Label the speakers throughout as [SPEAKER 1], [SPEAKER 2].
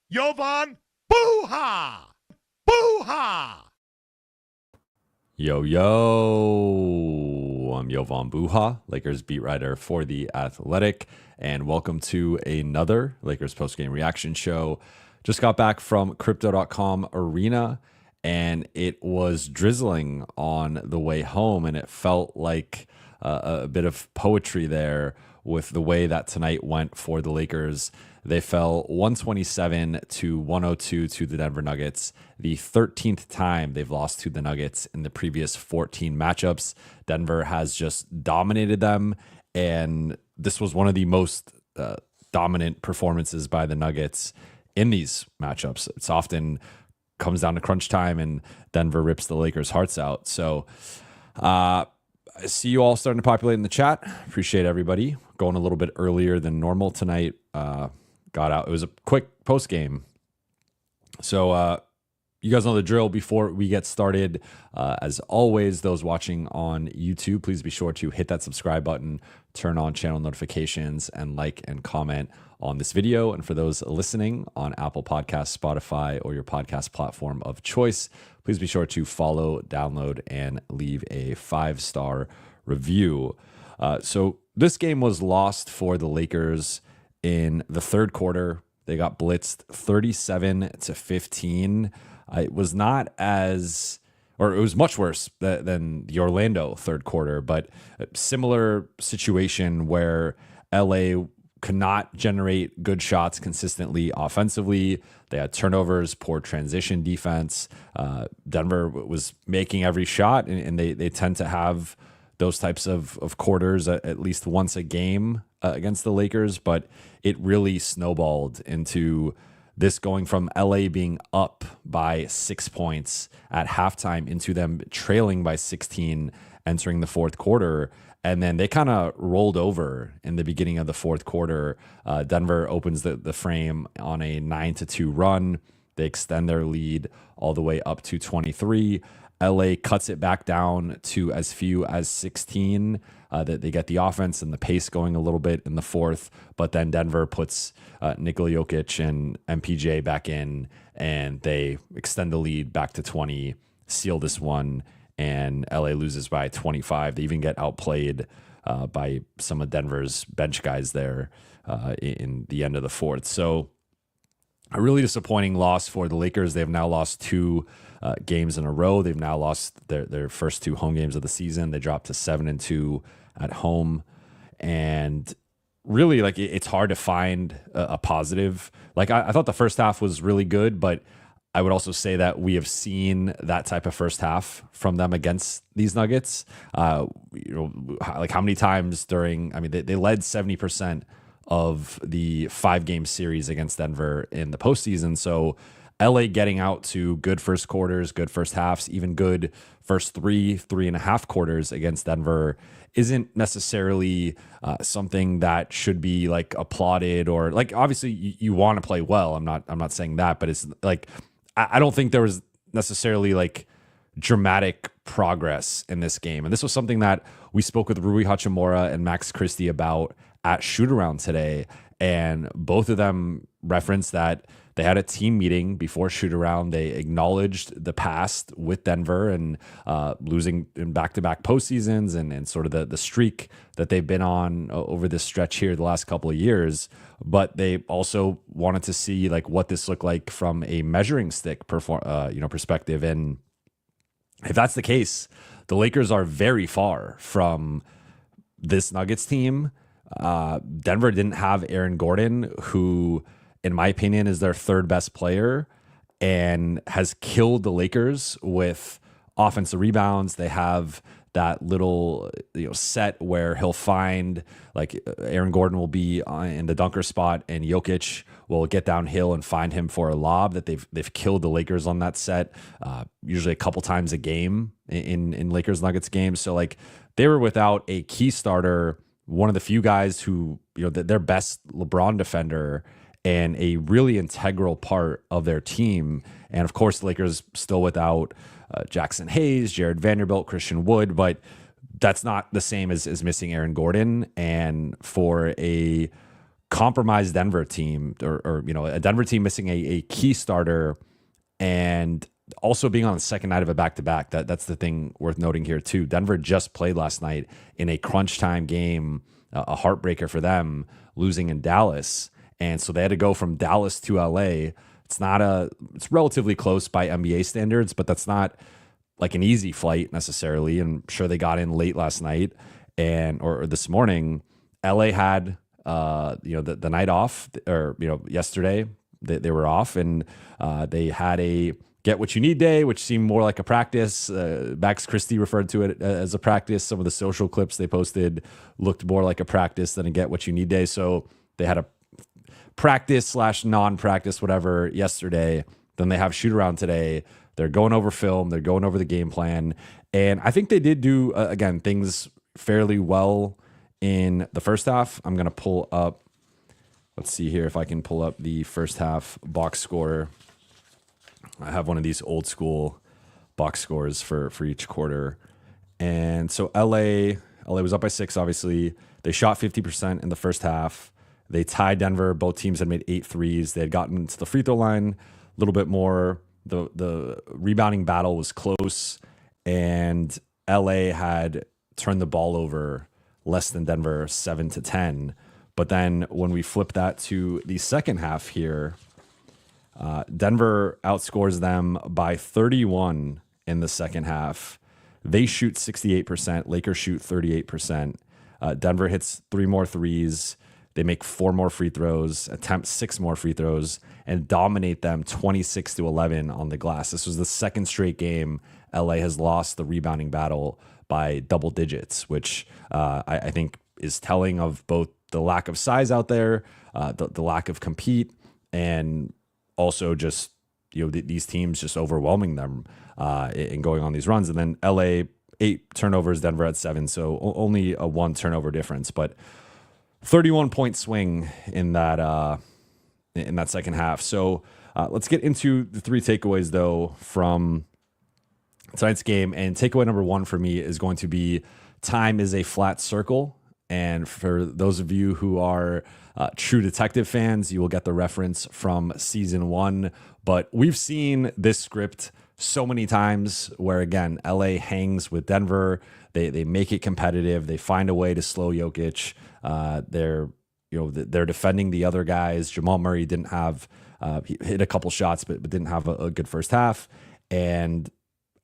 [SPEAKER 1] Jovan, Buha! Buha!
[SPEAKER 2] Yo, yo, I'm Jovan Buha, Lakers beat writer for The Athletic, and welcome to another Lakers postgame reaction show. Just got back from Crypto.com Arena, and it was drizzling on the way home, and it felt like a bit of poetry there with the way that tonight went for the Lakers. They fell 127 to 102 to the Denver Nuggets, the 13th time they've lost to the Nuggets in the previous 14 matchups. Denver has just dominated them, and this was one of the most dominant performances by the Nuggets in these matchups. It's often comes down to crunch time, and Denver rips the Lakers' hearts out. So I see you all starting to populate in the chat. Appreciate everybody. Going a little bit earlier than normal tonight. Got out. It was a quick post game. So you guys know the drill. Before we get started, as always, those watching on YouTube, please be sure to hit that subscribe button, turn on channel notifications, and like and comment on this video. And for those listening on Apple Podcasts, Spotify, or your podcast platform of choice, please be sure to follow, download, and leave a 5-star review. So this game was lost for the Lakers in the third quarter. They got blitzed 37 to 15. It was not as, or it was much worse than the Orlando third quarter, but a similar situation where LA could not generate good shots consistently offensively. They had turnovers, poor transition defense. Denver was making every shot, and they tend to have those types of quarters at least once a game against the Lakers, but it really snowballed into this going from LA being up by 6 points at halftime into them trailing by 16 entering the fourth quarter. And then they kind of rolled over in the beginning of the fourth quarter. Denver opens the frame on a 9-2 run. They extend their lead all the way up to 23. LA cuts it back down to as few as 16. That they get the offense and the pace going a little bit in the fourth, but then Denver puts Nikola Jokic and MPJ back in, and they extend the lead back to 20, seal this one, and LA loses by 25. They even get outplayed by some of Denver's bench guys there in the end of the fourth. So a really disappointing loss for the Lakers. They have now lost two games in a row. They've now lost their first two home games of the season. They dropped to 7-2 at home, and really, like, it's hard to find a positive. Like, I thought the first half was really good, but I would also say that we have seen that type of first half from them against these Nuggets. Like, how many times during? I mean, they led 70% of the 5-game series against Denver in the postseason. So LA getting out to good first quarters, good first halves, even good first 3.5 quarters against Denver isn't necessarily something that should be like applauded, or like, obviously you want to play well. I'm not saying that, but it's like, I don't think there was necessarily like dramatic progress in this game. And this was something that we spoke with Rui Hachimura and Max Christie about at shoot around today. And both of them referenced that they had a team meeting before shoot around. They acknowledged the past with Denver and losing in back-to-back postseasons and sort of the streak that they've been on over this stretch here the last couple of years. But they also wanted to see like what this looked like from a measuring stick perspective. And if that's the case, the Lakers are very far from this Nuggets team. Denver didn't have Aaron Gordon, who, in my opinion, is their third best player and has killed the Lakers with offensive rebounds. They have that little set where he'll find, like, Aaron Gordon will be in the dunker spot and Jokic will get downhill and find him for a lob. That they've killed the Lakers on that set, usually a couple times a game in Lakers Nuggets games. So like, they were without a key starter, one of the few guys who, their best LeBron defender and a really integral part of their team. And of course, the Lakers still without Jackson Hayes, Jared Vanderbilt, Christian Wood, but that's not the same as missing Aaron Gordon. And for a compromised Denver team, or a Denver team missing a key starter, and also being on the second night of a back-to-back. That's the thing worth noting here too. Denver just played last night in a crunch time game, a heartbreaker for them, losing in Dallas. And so they had to go from Dallas to LA. It's relatively close by NBA standards, but that's not like an easy flight necessarily. And sure, they got in late last night or this morning. LA had the night off, or yesterday they were off, and they had a get what you need day, which seemed more like a practice. Max Christie referred to it as a practice. Some of the social clips they posted looked more like a practice than a get what you need day. So they had a practice / non-practice, whatever, yesterday. Then they have shoot around today. They're going over film. They're going over the game plan. And I think they did do, again, things fairly well in the first half. I'm going to pull up, let's see here if I can pull up the first half box score. I have one of these old school box scores for each quarter. And so LA was up by 6, obviously. They shot 50% in the first half. They tied Denver. Both teams had made 8 threes. They had gotten to the free throw line a little bit more. The rebounding battle was close, and LA had turned the ball over less than Denver, 7-10. But then when we flip that to the second half here, Denver outscores them by 31 in the second half. They shoot 68%. Lakers shoot 38%. Denver hits 3 more threes. They make 4 more free throws, attempt 6 more free throws, and dominate them 26-11 on the glass. This was the second straight game LA has lost the rebounding battle by double digits, which I think is telling of both the lack of size out there, the lack of compete, and also just these teams just overwhelming them and going on these runs. And then LA 8 turnovers, Denver at 7, so only a 1 turnover difference, but 31-point swing in that second half. So let's get into the 3 takeaways though from tonight's game. And takeaway number 1 for me is going to be time is a flat circle. And for those of you who are True Detective fans, you will get the reference from season 1. But we've seen this script so many times where, again, LA hangs with Denver. They make it competitive. They find a way to slow Jokic. They're defending the other guys. Jamal Murray didn't have he hit a couple shots, but didn't have a good first half. And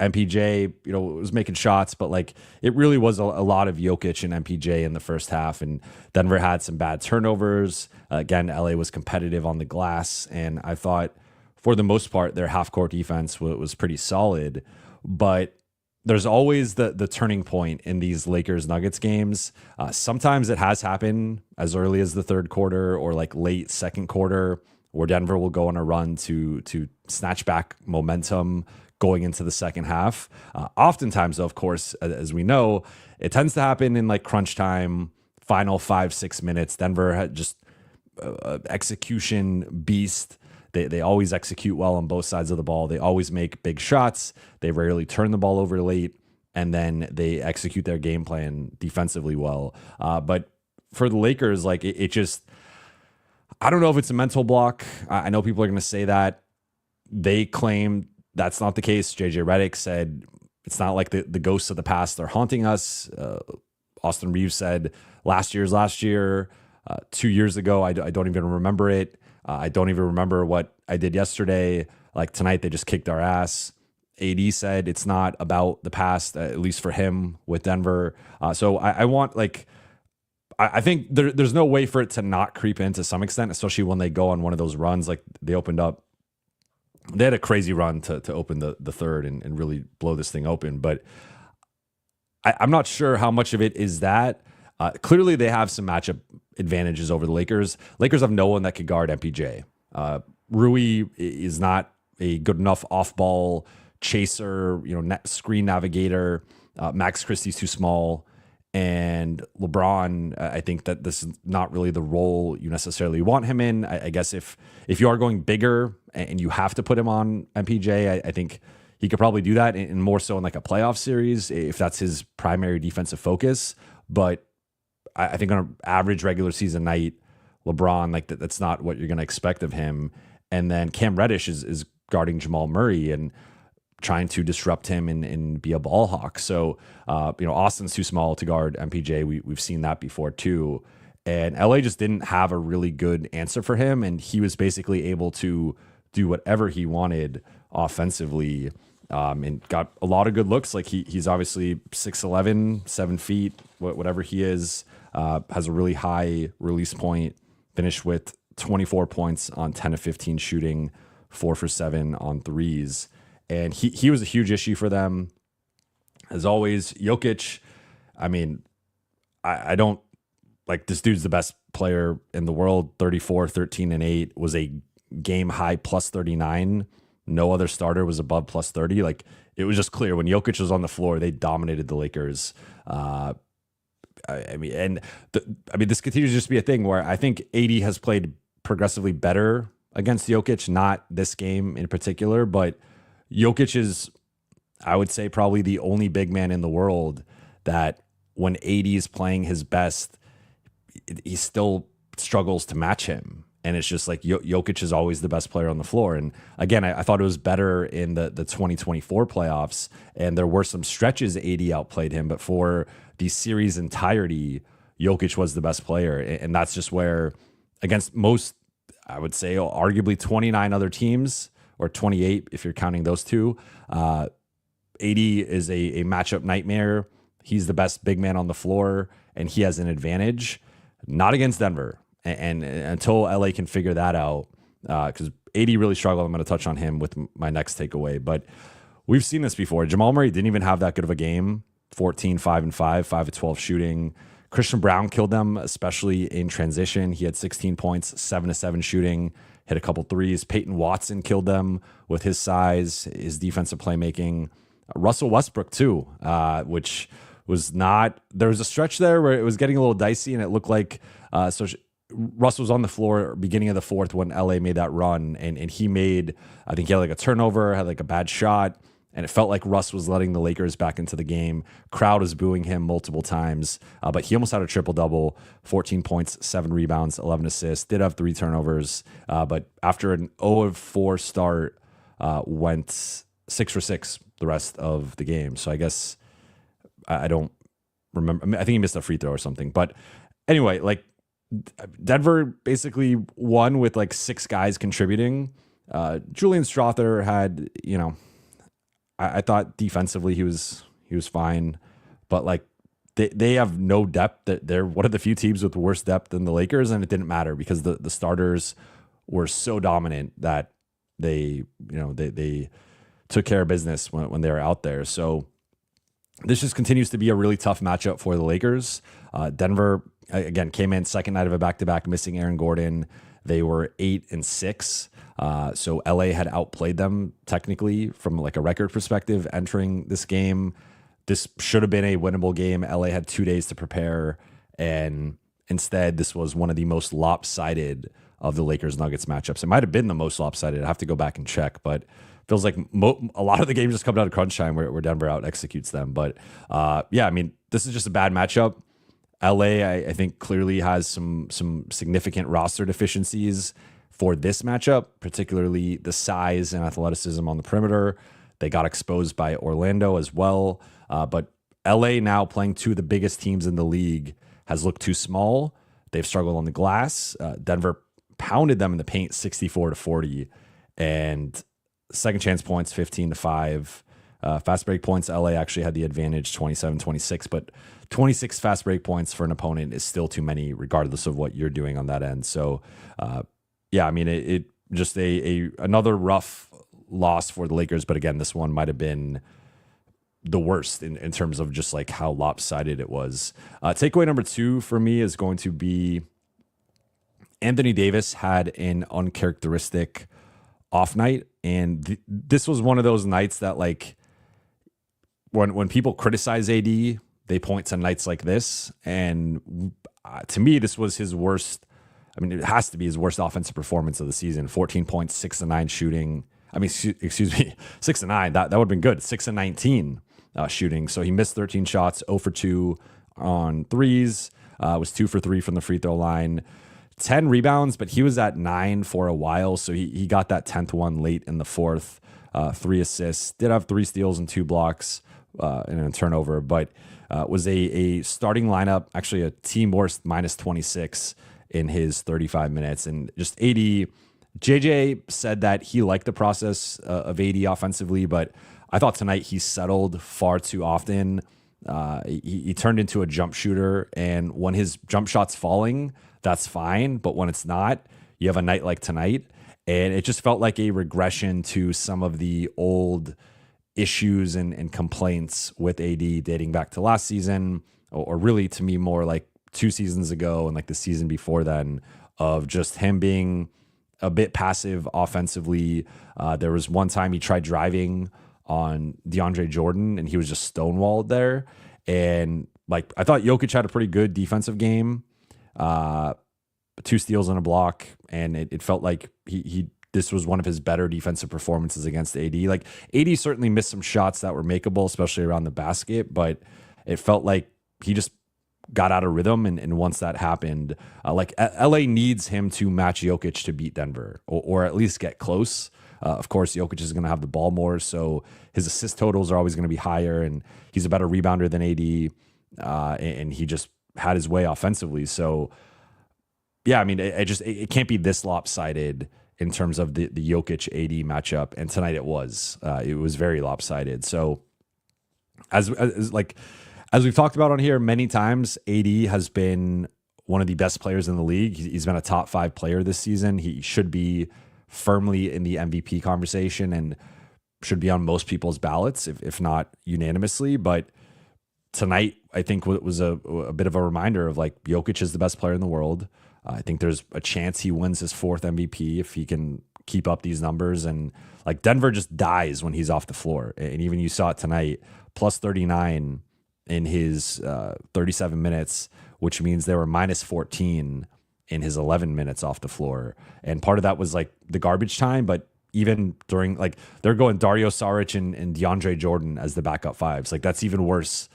[SPEAKER 2] MPJ, was making shots, but like it really was a lot of Jokic and MPJ in the first half. And Denver had some bad turnovers. Again, LA was competitive on the glass, and I thought for the most part their half court defense was pretty solid. But there's always the turning point in these Lakers Nuggets games. Sometimes it has happened as early as the third quarter or like late second quarter, where Denver will go on a run to snatch back momentum going into the second half. Oftentimes, though, of course, as we know, it tends to happen in like crunch time, final 5-6 minutes. Denver had just execution beast. They always execute well on both sides of the ball. They always make big shots. They rarely turn the ball over late, and then they execute their game plan defensively well. But for the Lakers, like it just, I don't know if it's a mental block. I know people are going to say that. They claim that's not the case. JJ Redick said it's not like the ghosts of the past are haunting us. Austin Reeves said last year. 2 years ago, I don't even remember it. I don't even remember what I did yesterday. Like tonight, they just kicked our ass. AD said it's not about the past, at least for him with Denver. So I want like, I think there's no way for it to not creep in to some extent, especially when they go on one of those runs. Like they had a crazy run to open the third and really blow this thing open. But I'm not sure how much of it is that. Clearly, they have some matchup advantages over the Lakers. Lakers have no one that could guard MPJ. Rui is not a good enough off-ball chaser, net screen navigator. Max Christie's too small. And LeBron, I think that this is not really the role you necessarily want him in. I guess if you are going bigger and you have to put him on MPJ, I think he could probably do that, and more so in like a playoff series if that's his primary defensive focus. But I think on an average regular season night LeBron. Like that's not what you're going to expect of him. And then Cam Reddish is guarding Jamal Murray and trying to disrupt him and be a ball hawk. So, Austin's too small to guard MPJ. We've seen that before too. And LA just didn't have a really good answer for him. And he was basically able to do whatever he wanted offensively, and got a lot of good looks. Like he's obviously 6'11", 7 feet, whatever he is, has a really high release point, finished with 24 points on 10 of 15 shooting, 4 for 7 on threes. And he was a huge issue for them. As always, Jokic, I mean, I don't, like, this dude's the best player in the world. 34, 13, and 8 was a game high plus 39. No other starter was above plus 30. Like, it was just clear when Jokic was on the floor, they dominated the Lakers. This continues to just be a thing where I think AD has played progressively better against Jokic, not this game in particular, but Jokic is, I would say, probably the only big man in the world that when AD is playing his best, he still struggles to match him. And it's just like Jokic is always the best player on the floor. And again, I thought it was better in the 2024 playoffs. And there were some stretches AD outplayed him. But for the series entirety, Jokic was the best player. And that's just where, against most, I would say, arguably 29 other teams, or 28 if you're counting those two, AD is a matchup nightmare. He's the best big man on the floor, and he has an advantage. Not against Denver. And until LA can figure that out, because AD really struggled. I'm going to touch on him with my next takeaway. But we've seen this before. Jamal Murray didn't even have that good of a game. 14, 5 and 5, 5 of 12 shooting. Christian Brown killed them, especially in transition. He had 16 points, 7 of 7 shooting, hit a couple threes. Peyton Watson killed them with his size, his defensive playmaking. Russell Westbrook too, which was not, there was a stretch there where it was getting a little dicey, and it looked like Russell was on the floor beginning of the fourth when LA made that run, and he made, I think he had like a turnover, had like a bad shot, and it felt like Russ was letting the Lakers back into the game. Crowd was booing him multiple times, but he almost had a triple-double, 14 points, 7 rebounds, 11 assists, did have 3 turnovers, but after an 0-4 start, went 6 for 6 the rest of the game. So I guess I don't remember. I mean, I think he missed a free throw or something. But anyway, like, Denver basically won with like 6 guys contributing. Julian Strawther had, I thought defensively he was fine, but like they have no depth. They're one of the few teams with worse depth than the Lakers, and it didn't matter because the starters were so dominant that they took care of business when they were out there. So this just continues to be a really tough matchup for the Lakers. Denver, again, came in second night of a back-to-back, missing Aaron Gordon. They were 8-6. So LA had outplayed them technically from like a record perspective entering this game. This should have been a winnable game. LA had 2 days to prepare, and instead this was one of the most lopsided of the Lakers-Nuggets matchups. It might have been the most lopsided. I have to go back and check, but feels like a lot of the games just come down to crunch time where Denver out executes them. But yeah, I mean, this is just a bad matchup. LA, I think, clearly has some significant roster deficiencies for this matchup, particularly the size and athleticism on the perimeter. They got exposed by Orlando as well. But LA, now playing 2 of the biggest teams in the league, has looked too small. They've struggled on the glass. Denver pounded them in the paint 64-40. And second chance points, 15-5. Fast break points, LA actually had the advantage, 27-26. But 26 fast break points for an opponent is still too many, regardless of what you're doing on that end. So, yeah, I mean, it just another rough loss for the Lakers. But again, this one might have been the worst in terms of just like how lopsided it was. Takeaway number 2 for me is going to be Anthony Davis had an uncharacteristic off night. And this was one of those nights that, like, when people criticize AD, they point to nights like this. And to me, this was his worst. I mean, it has to be his worst offensive performance of the season. 14 points, 6 of 9 shooting. I mean, excuse me, 6 of 9. That would have been good. 6 of 19 shooting. So he missed 13 shots, 0 for 2 on threes. Was 2 for 3 from the free throw line. 10 rebounds, but he was at 9 for a while. So he got that 10th one late in the fourth. 3 assists, did have 3 steals and 2 blocks and a turnover, but was a starting lineup, actually a team worst -26 in his 35 minutes. And just AD, JJ said that he liked the process of AD offensively, but I thought tonight he settled far too often. He turned into a jump shooter, and when his jump shot's falling, that's fine. But when it's not, you have a night like tonight. And it just felt like a regression to some of the old issues and complaints with AD dating back to last season, or really to me more like 2 seasons ago and like the season before then, of just him being a bit passive offensively. There was one time he tried driving on DeAndre Jordan and he was just stonewalled there. And like, I thought Jokic had a pretty good defensive game. 2 steals and a block, and it felt like this was one of his better defensive performances against AD. Like, AD certainly missed some shots that were makeable, especially around the basket, but it felt like he just got out of rhythm, and once that happened, like LA needs him to match Jokic to beat Denver, or at least get close. Of course, Jokic is going to have the ball more, so his assist totals are always going to be higher, and he's a better rebounder than AD, and he just had his way offensively. So yeah, I mean, it can't be this lopsided in terms of the Jokic AD matchup, and tonight it was very lopsided. So as we've talked about on here many times, AD has been one of the best players in the league. He's been a top 5 player this season. He should be firmly in the MVP conversation and should be on most people's ballots, if not unanimously. But tonight, I think it was a bit of a reminder of like, Jokic is the best player in the world. I think there's a chance he wins his 4th MVP if he can keep up these numbers. And like, Denver just dies when he's off the floor. And even you saw it tonight, plus 39 in his 37 minutes, which means they were minus 14 in his 11 minutes off the floor. And part of that was like the garbage time, but even during, like, they're going Dario Saric and DeAndre Jordan as the backup 5s. Like, that's even worse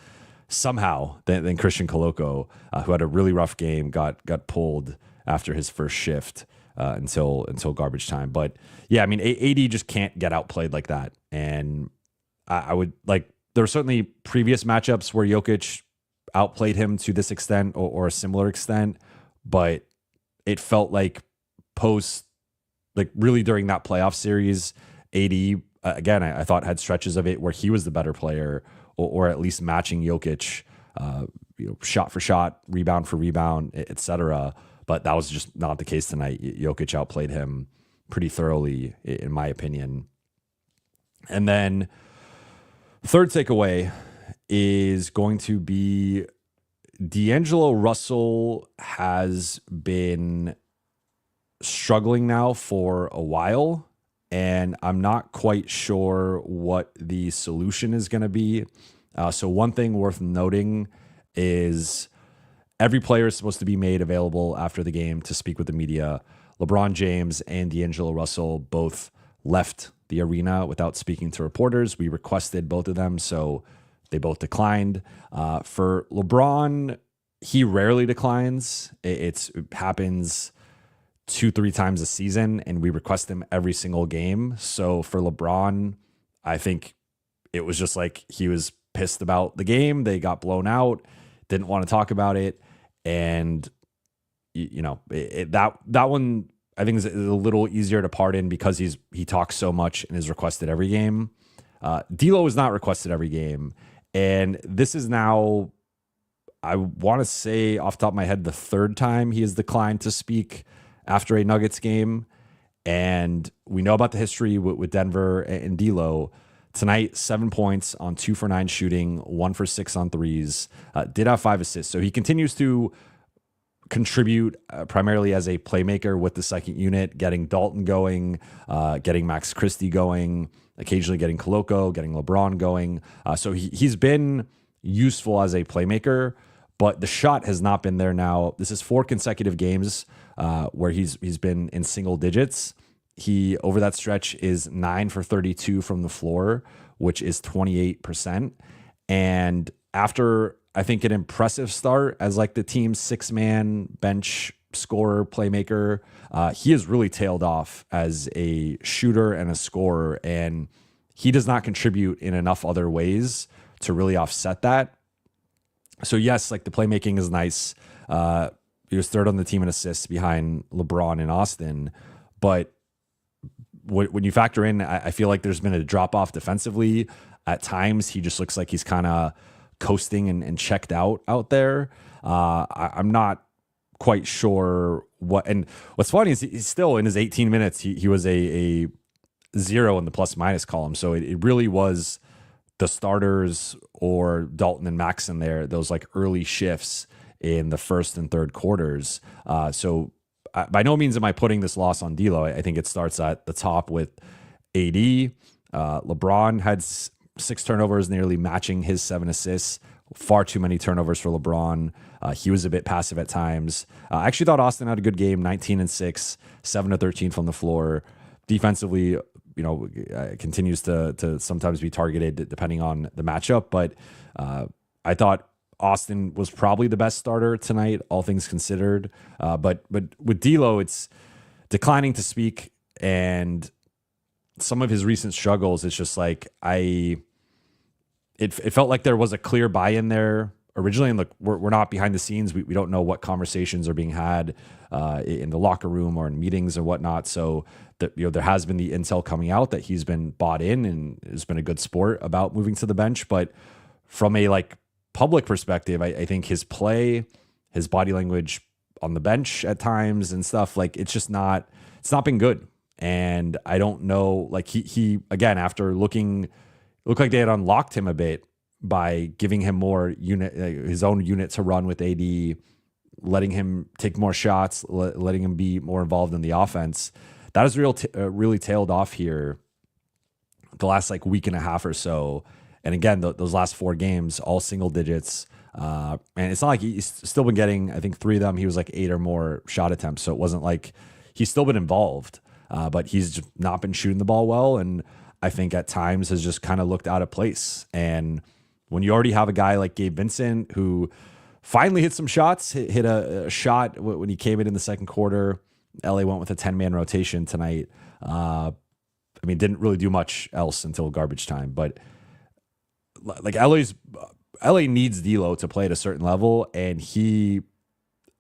[SPEAKER 2] somehow than Christian Coloco, who had a really rough game, got pulled after his first shift until garbage time. But yeah, I mean, AD just can't get outplayed like that. And I would like, there were certainly previous matchups where Jokic outplayed him to this extent or a similar extent, but it felt like really during that playoff series, AD, again, I thought had stretches of it where he was the better player, or at least matching Jokic, shot for shot, rebound for rebound, etc. But that was just not the case tonight. Jokic outplayed him pretty thoroughly, in my opinion. And then third takeaway is going to be D'Angelo Russell has been struggling now for a while, and I'm not quite sure what the solution is going to be. So one thing worth noting is every player is supposed to be made available after the game to speak with the media. LeBron James and D'Angelo Russell both left the arena without speaking to reporters. We requested both of them, so they both declined. For LeBron, he rarely declines. It happens 2-3 times a season, and we request him every single game. So for LeBron, I think it was just like he was pissed about the game. They got blown out, didn't want to talk about it. And, that one I think is a little easier to pardon because he talks so much and is requested every game. D'Lo is not requested every game. And this is now, I want to say off the top of my head, the 3rd time he has declined to speak after a Nuggets game. And we know about the history with Denver and D'Lo. Tonight, 7 points on 2 for 9 shooting, 1 for 6 on threes, did have 5 assists. So he continues to contribute primarily as a playmaker with the second unit, getting Dalton going, getting Max Christie going, occasionally getting Coloco, getting LeBron going. So he's been useful as a playmaker, but the shot has not been there now. This is 4 consecutive games where he's been in single digits. He, over that stretch, is 9 for 32 from the floor, which is 28%. And after, I think, an impressive start as like the team's 6-man bench scorer, playmaker. He has really tailed off as a shooter and a scorer, and he does not contribute in enough other ways to really offset that. So yes, like the playmaking is nice. He was third on the team in assists behind LeBron and Austin, but when you factor in, I feel like there's been a drop off defensively. At times, he just looks like he's kind of coasting and checked out there. I'm not quite sure what. And what's funny is he's still in his 18 minutes. He was a 0 in the plus minus column. So it really was the starters or Dalton and Max in there, those like early shifts in the first and third quarters. So by no means am I putting this loss on D'Lo. I think it starts at the top with AD. LeBron had 6 turnovers, nearly matching his 7 assists. Far too many turnovers for LeBron. He was a bit passive at times. I actually thought Austin had a good game, 19 and 6, 7 to 13 from the floor. Defensively, continues to sometimes be targeted depending on the matchup. But I thought Austin was probably the best starter tonight, all things considered. But with D'Lo, it's declining to speak, and some of his recent struggles, it's just like it felt like there was a clear buy-in there originally. And look, we're not behind the scenes. We don't know what conversations are being had in the locker room or in meetings and whatnot. So there has been the intel coming out that he's been bought in and has been a good sport about moving to the bench. But from a public perspective, I think his play, his body language on the bench at times and stuff, it's not been good. And I don't know, he again, after looked like they had unlocked him a bit by giving him more his own unit to run with AD, letting him take more shots, letting him be more involved in the offense. That has really tailed off here the last week and a half or so. And again, those last 4 games, all single digits. And it's not like he's still been getting, I think 3 of them, he was 8 or more shot attempts. So it wasn't like he's still been involved, but he's just not been shooting the ball well. And I think at times has just kind of looked out of place. And when you already have a guy like Gabe Vincent, who finally hit some shots, hit a shot when he came in the second quarter. LA went with a 10-man rotation tonight. Didn't really do much else until garbage time, but LA needs D'Lo to play at a certain level, and he,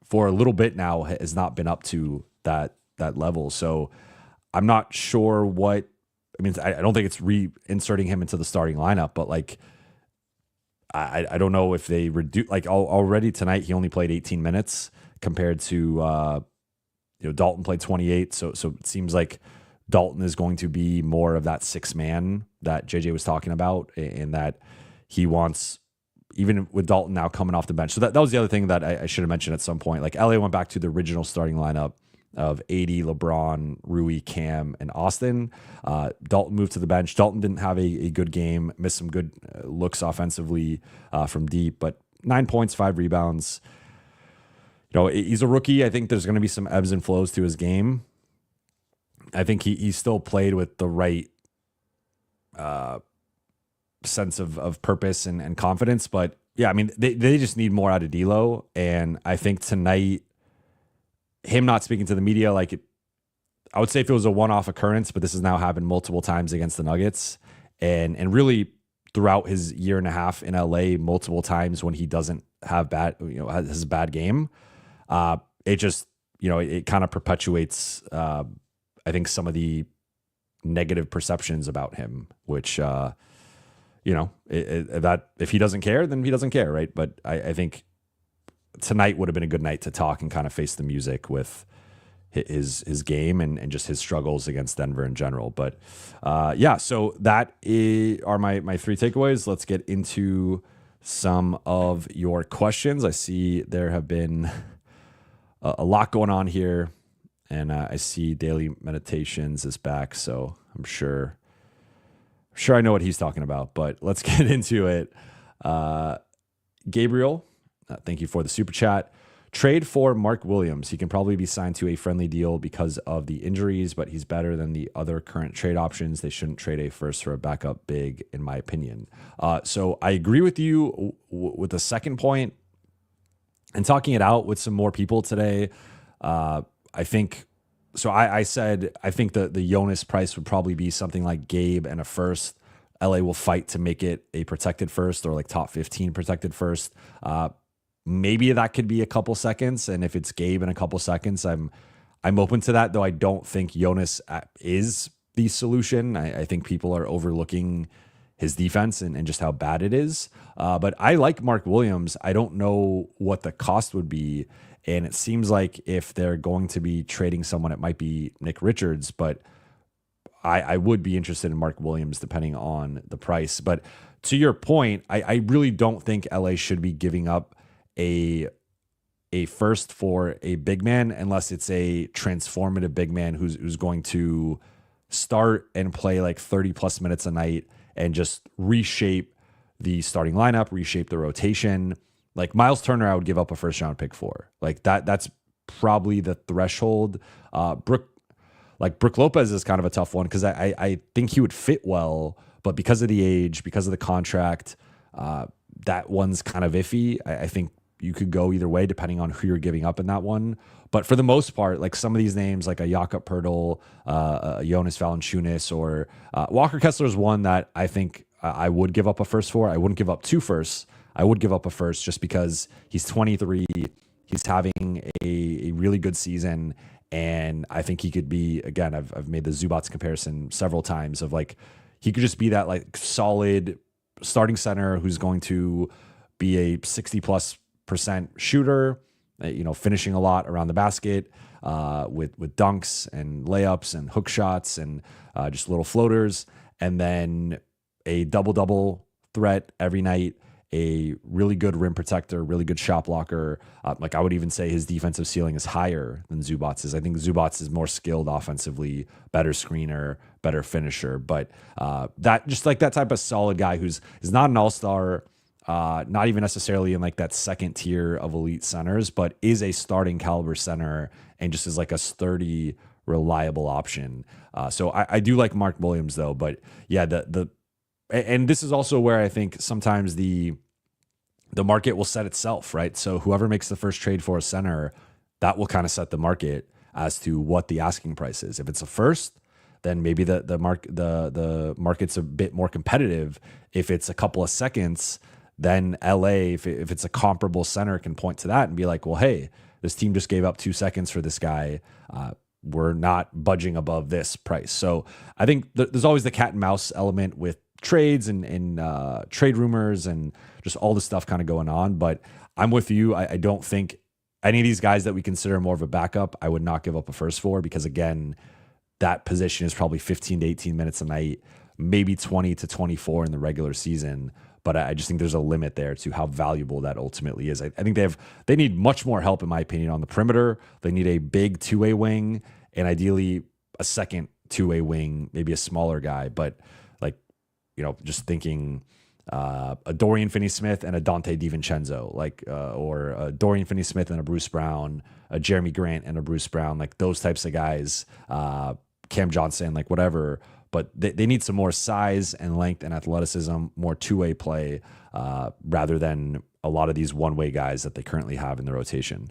[SPEAKER 2] for a little bit now, has not been up to that level. So I'm not sure what. I don't think it's reinserting him into the starting lineup, but I don't know if they reduce. Already tonight, he only played 18 minutes compared to Dalton played 28. So it seems like Dalton is going to be more of that 6-man that JJ was talking about, and that he wants, even with Dalton now coming off the bench. So that was the other thing that I should have mentioned at some point. LA went back to the original starting lineup of AD, LeBron, Rui, Cam, and Austin. Dalton moved to the bench. Dalton didn't have a good game, missed some good looks offensively from deep, but 9 points, 5 rebounds. He's a rookie. I think there's going to be some ebbs and flows to his game. I think he still played with the right sense of purpose and confidence. But yeah, they just need more out of D'Lo. And I think tonight, him not speaking to the media, I would say if it was a one-off occurrence, but this has now happened multiple times against the Nuggets, and really throughout his year and a half in LA, multiple times when he doesn't have has a bad game. It just, it kind of perpetuates, I think, some of the negative perceptions about him, which, that if he doesn't care, then he doesn't care, right? But I think tonight would have been a good night to talk and kind of face the music with his game and just his struggles against Denver in general. But so that are my 3 takeaways. Let's get into some of your questions. I see there have been a lot going on here, and I see Daily Meditations is back, so I'm sure I know what he's talking about, but let's get into it. Gabriel, thank you for the super chat. Trade for Mark Williams. He can probably be signed to a friendly deal because of the injuries, but he's better than the other current trade options. They shouldn't trade a first for a backup big, in my opinion. So I agree with you with the second point, and talking it out with some more people today. I think so. I said I think the Jonas price would probably be something like Gabe and a first. LA will fight to make it a protected first or like top 15 protected first. Maybe that could be a couple seconds, and if it's Gabe in a couple seconds, I'm open to that. Though I don't think Jonas is the solution. I think people are overlooking his defense and just how bad it is. But I like Mark Williams. I don't know what the cost would be. And it seems like if they're going to be trading someone, it might be Nick Richards. But I would be interested in Mark Williams depending on the price. But to your point, I really don't think LA should be giving up a first for a big man unless it's a transformative big man who's going to start and play like 30 plus minutes a night and just reshape the starting lineup, reshape the rotation. Like Miles Turner, I would give up a first round pick for. Like that's probably the threshold. Brook Lopez is kind of a tough one because I think he would fit well, but because of the age, because of the contract, that one's kind of iffy. I think you could go either way depending on who you're giving up in that one. But for the most part, like some of these names, like a Jakob Pertl, Jonas Valanciunas, or Walker Kessler is one that I think I would give up a first for. I wouldn't give up two firsts. I would give up a first just because he's 23. He's having a really good season. And I think he could be, again, I've made the Zubats comparison several times of like, he could just be that like solid starting center who's going to be a 60+% shooter, finishing a lot around the basket with dunks and layups and hook shots and just little floaters. And then a double-double threat every night, a really good rim protector, really good shot blocker. Like I would even say his defensive ceiling is higher than Zubats is. I think Zubats is more skilled offensively, better screener, better finisher. But that just like that type of solid guy is not an all-star, not even necessarily in like that second tier of elite centers, but is a starting caliber center and just is like a sturdy, reliable option. So I do like Mark Williams though. But yeah, and this is also where I think sometimes the market will set itself, right? So whoever makes the first trade for a center, that will kind of set the market as to what the asking price is. If it's a first, then maybe the market's a bit more competitive. If it's a couple of seconds, then LA, if it's a comparable center, can point to that and be like, well, hey, this team just gave up 2 seconds for this guy. We're not budging above this price. So I think there's always the cat and mouse element with trades and trade rumors and just all the stuff kind of going on. But I'm with you. I don't think any of these guys that we consider more of a backup, I would not give up a first for, because again, that position is probably 15 to 18 minutes a night, maybe 20 to 24 in the regular season. But I just think there's a limit there to how valuable that ultimately is. I think they need much more help, in my opinion, on the perimeter. They need a big two-way wing and ideally a second two-way wing, maybe a smaller guy. But just thinking a Dorian Finney-Smith and a Dante DiVincenzo, or a Dorian Finney-Smith and a Bruce Brown, a Jeremy Grant and a Bruce Brown, like those types of guys, Cam Johnson, like whatever. But they need some more size and length and athleticism, more two-way play, rather than a lot of these one-way guys that they currently have in the rotation.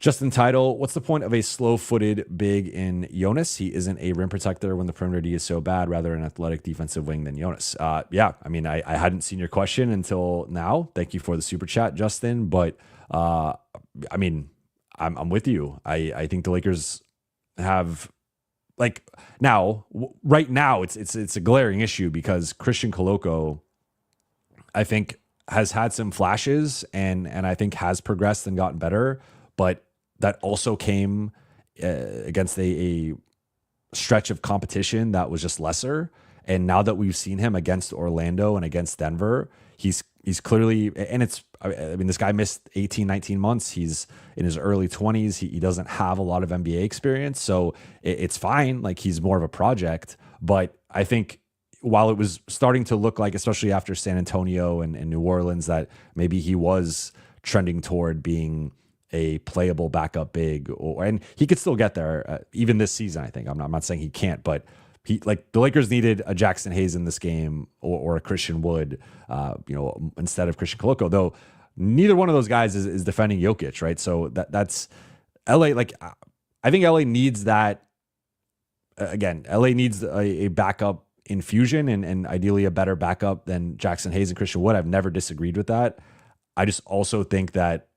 [SPEAKER 2] Justin Title, what's the point of a slow-footed big in Jonas? He isn't a rim protector when the perimeter D is so bad, rather an athletic defensive wing than Jonas. Yeah, I mean, I hadn't seen your question until now. Thank you for the super chat, Justin. But I mean, I'm with you. I think the Lakers have right now it's a glaring issue because Christian Coloco, I think, has had some flashes and I think has progressed and gotten better, but that also came against a stretch of competition that was just lesser. And now that we've seen him against Orlando and against Denver, he's clearly, and this guy missed 18, 19 months. He's in his early 20s. He doesn't have a lot of NBA experience. So it's fine. Like, he's more of a project. But I think while it was starting to look like, especially after San Antonio and New Orleans, that maybe he was trending toward being a playable backup big, and he could still get there even this season. I think I'm not saying he can't, but the Lakers needed a Jackson Hayes in this game or a Christian Wood, instead of Christian Coloco. Though neither one of those guys is defending Jokic, right? So that's LA. Like, I think LA needs that. Again, LA needs a backup infusion and ideally a better backup than Jackson Hayes and Christian Wood. I've never disagreed with that. I just also think that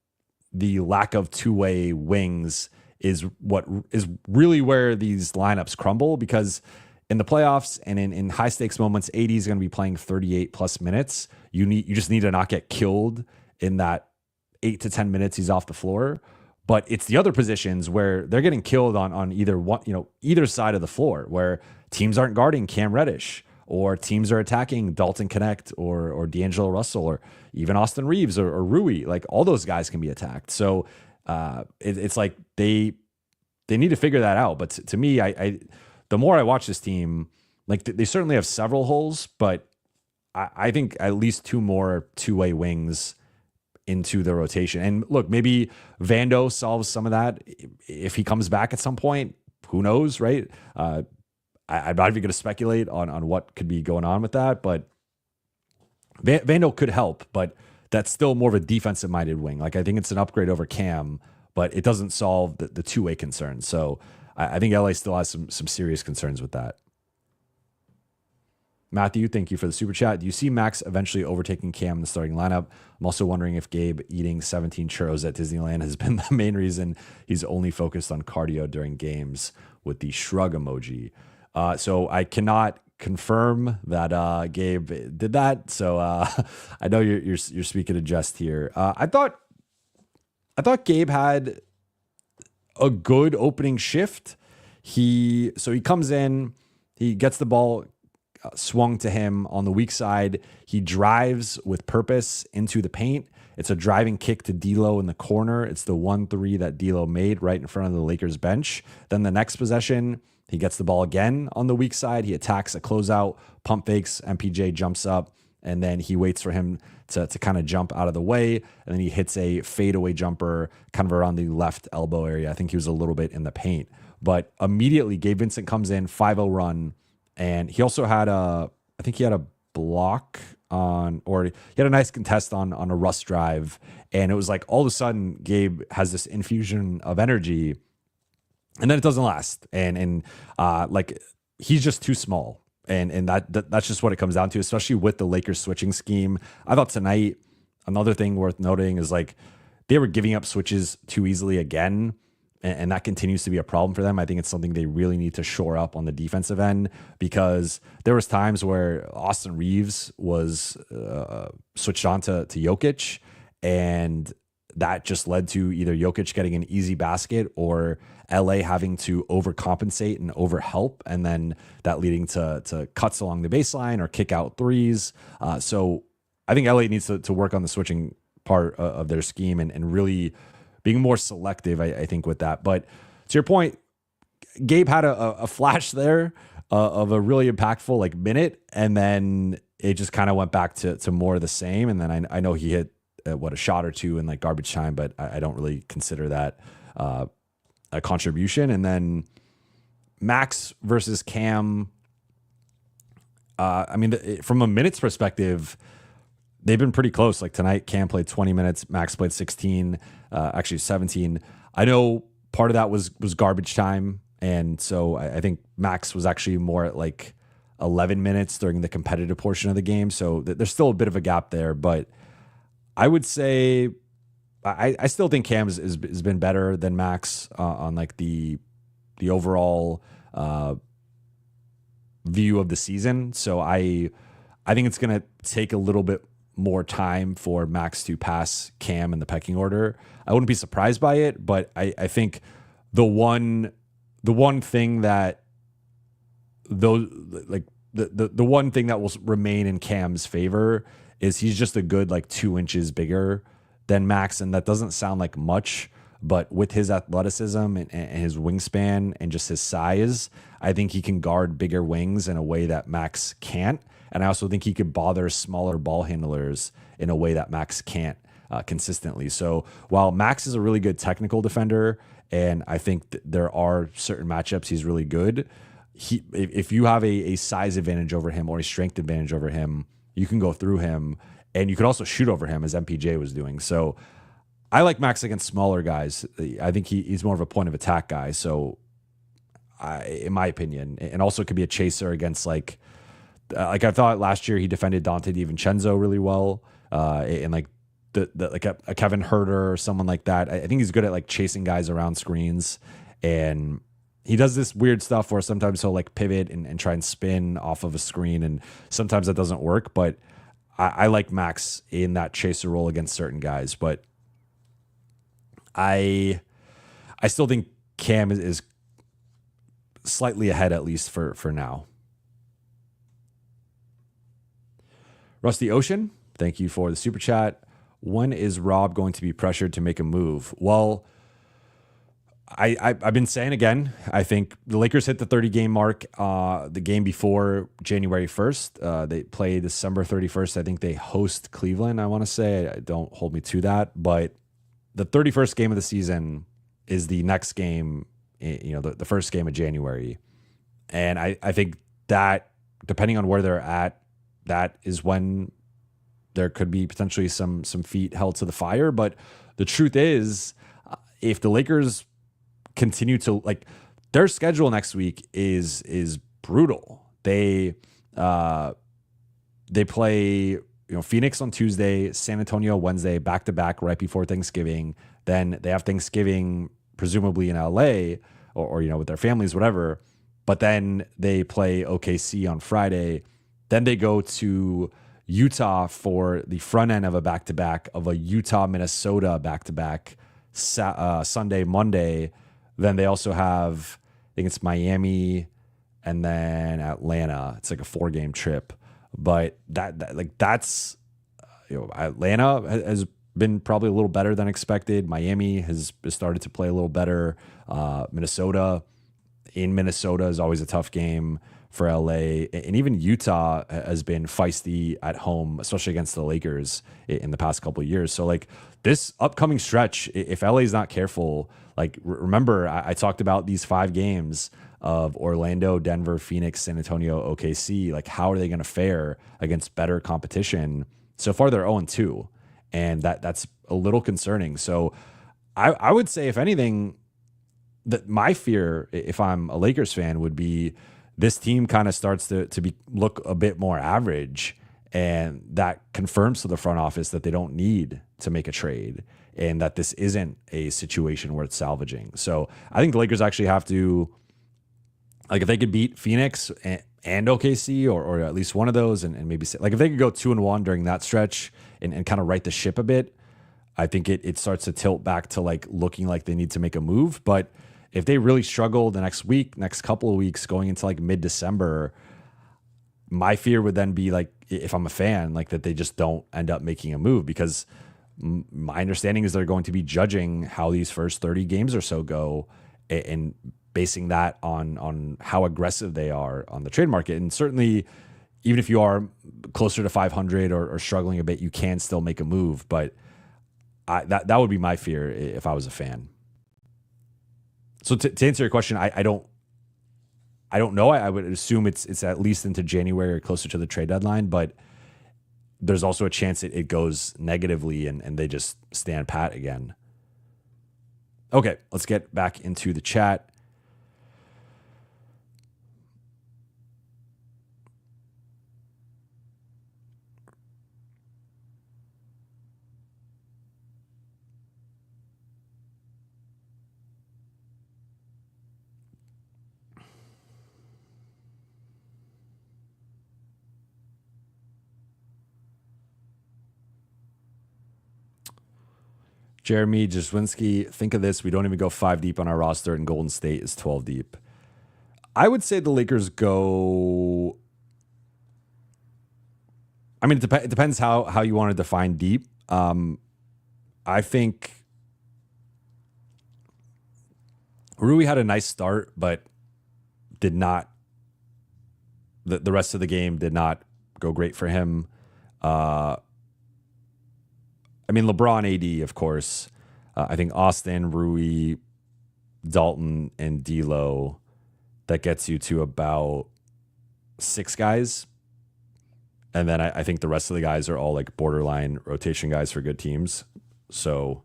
[SPEAKER 2] the lack of two-way wings is what is really where these lineups crumble, because in the playoffs and in high stakes moments, AD is going to be playing 38 plus minutes. You just need to not get killed in that 8 to 10 minutes he's off the floor. But it's the other positions where they're getting killed on either one, either side of the floor, where teams aren't guarding Cam Reddish, or teams are attacking Dalton Connect or D'Angelo Russell, or even Austin Reeves or Rui. Like, all those guys can be attacked. So it's like they need to figure that out. But to me, I the more I watch this team, like, they certainly have several holes, but I think at least two more two-way wings into the rotation. And look, maybe Vando solves some of that if he comes back at some point. Who knows, right? I'm not even going to speculate on what could be going on with that, but Vando could help, but that's still more of a defensive-minded wing. Like, I think it's an upgrade over Cam, but it doesn't solve the two-way concerns. So I think LA still has some serious concerns with that. Matthew, thank you for the super chat. Do you see Max eventually overtaking Cam in the starting lineup? I'm also wondering if Gabe eating 17 churros at Disneyland has been the main reason he's only focused on cardio during games, with the shrug emoji. So I cannot confirm that Gabe did that. So I know you're speaking to jest here. I thought Gabe had a good opening shift. He comes in, he gets the ball swung to him on the weak side. He drives with purpose into the paint. It's a driving kick to D'Lo in the corner. It's the 1-3 that D'Lo made right in front of the Lakers bench. Then the next possession, he gets the ball again on the weak side. He attacks a closeout, pump fakes, MPJ jumps up, and then he waits for him to kind of jump out of the way. And then he hits a fadeaway jumper kind of around the left elbow area. I think he was a little bit in the paint. But immediately, Gabe Vincent comes in, 5-0 run. And he also had I think he had a block on, or he had a nice contest on a Russ drive. And it was like, all of a sudden, Gabe has this infusion of energy, and then it doesn't last. And like, he's just too small. And that's just what it comes down to, especially with the Lakers switching scheme. I thought tonight, another thing worth noting is, like, they were giving up switches too easily again. And that continues to be a problem for them. I think it's something they really need to shore up on the defensive end, because there was times where Austin Reeves was switched on to Jokic, and that just led to either Jokic getting an easy basket or LA having to overcompensate and overhelp, and then that leading to cuts along the baseline or kick out threes. So I think LA needs to work on the switching part of their scheme and really being more selective, I think, with that. But to your point, Gabe had a flash there of a really impactful, like, minute, and then it just kind of went back to more of the same. And then I know he hit a shot or two in, like, garbage time, but I don't really consider that a contribution. And then Max versus Cam, I mean, from a minutes perspective, they've been pretty close. Like, tonight, Cam played 20 minutes, Max played 16, actually 17. I know part of that was garbage time, and so I think Max was actually more at, like, 11 minutes during the competitive portion of the game. So there's still a bit of a gap there, but I would say I still think Cam has been better than Max on, like, the overall view of the season. So I think it's going to take a little bit more time for Max to pass Cam in the pecking order. I wouldn't be surprised by it, but I think the one thing that those, like, the one thing that will remain in Cam's favor is he's just a good, like, 2 inches bigger than Max, and that doesn't sound like much, but with his athleticism and his wingspan and just his size, I think he can guard bigger wings in a way that Max can't. And I also think he could bother smaller ball handlers in a way that Max can't consistently. So while Max is a really good technical defender, and I think there are certain matchups he's really good, if you have a size advantage over him or a strength advantage over him, you can go through him. and you could also shoot over him as MPJ was doing. So I like Max against smaller guys. I think he's more of a point of attack guy. So in my opinion, and also could be a chaser against like I thought last year he defended Dante DiVincenzo really well, and like like a Kevin Herter or someone like that. I think he's good at like chasing guys around screens, and he does this weird stuff where sometimes he'll like pivot and try and spin off of a screen, and sometimes that doesn't work. But I like Max in that chaser role against certain guys, but I still think Cam is slightly ahead, at least for now. Rusty Ocean, thank you for the super chat. When is Rob going to be pressured to make a move? Well, I've been saying again, I think the Lakers hit the 30-game mark the game before January 1st. They play December 31st. I think they host Cleveland, I want to say. Don't hold me to that. But the 31st game of the season is the next game, the first game of January. And I think that, depending on where they're at, that is when there could be potentially some feet held to the fire. But the truth is, if the Lakers continue to like, their schedule next week is brutal. They play Phoenix on Tuesday, San Antonio Wednesday, back to back right before Thanksgiving. Then they have Thanksgiving presumably in LA or with their families, whatever. But then they play OKC on Friday. Then they go to Utah for the front end of a back-to-back of a Utah-Minnesota back-to-back Sunday, Monday. Then they also have, I think it's Miami and then Atlanta. It's like a 4-game trip. But that's Atlanta has been probably a little better than expected. Miami has started to play a little better. Minnesota is always a tough game for LA, and even Utah has been feisty at home, especially against the Lakers in the past couple of years. So like this upcoming stretch, if LA is not careful, like remember I talked about these 5 games of Orlando, Denver, Phoenix, San Antonio, OKC. Like how are they going to fare against better competition? So far they're 0-2, and that's a little concerning. So I would say, if anything, that my fear, if I'm a Lakers fan, would be this team kind of starts to look a bit more average, and that confirms to the front office that they don't need to make a trade, and that this isn't a situation worth salvaging. So I think the Lakers actually have to, like, if they could beat Phoenix and OKC or at least one of those, and maybe like if they could go 2-1 during that stretch and kind of right the ship a bit, I think it starts to tilt back to like looking like they need to make a move. But if they really struggle the next couple of weeks going into like mid-December, my fear would then be like, if I'm a fan, like that they just don't end up making a move, because my understanding is they're going to be judging how these first 30 games or so go and basing that on how aggressive they are on the trade market. And certainly, even if you are closer to 500 or struggling a bit, you can still make a move. But that would be my fear if I was a fan. So to answer your question, I don't know. I would assume it's at least into January or closer to the trade deadline, but there's also a chance it goes negatively and they just stand pat again. Okay, let's get back into the chat. Jeremy Jaswinski, think of this. We don't even go 5 deep on our roster, and Golden State is 12 deep. I would say the Lakers go... I mean, it depends how you want to define deep. I think Rui had a nice start, but did not... The rest of the game did not go great for him. I mean, LeBron, AD, of course. I think Austin, Rui, Dalton, and D'Lo, that gets you to about 6 guys. And then I think the rest of the guys are all like borderline rotation guys for good teams. So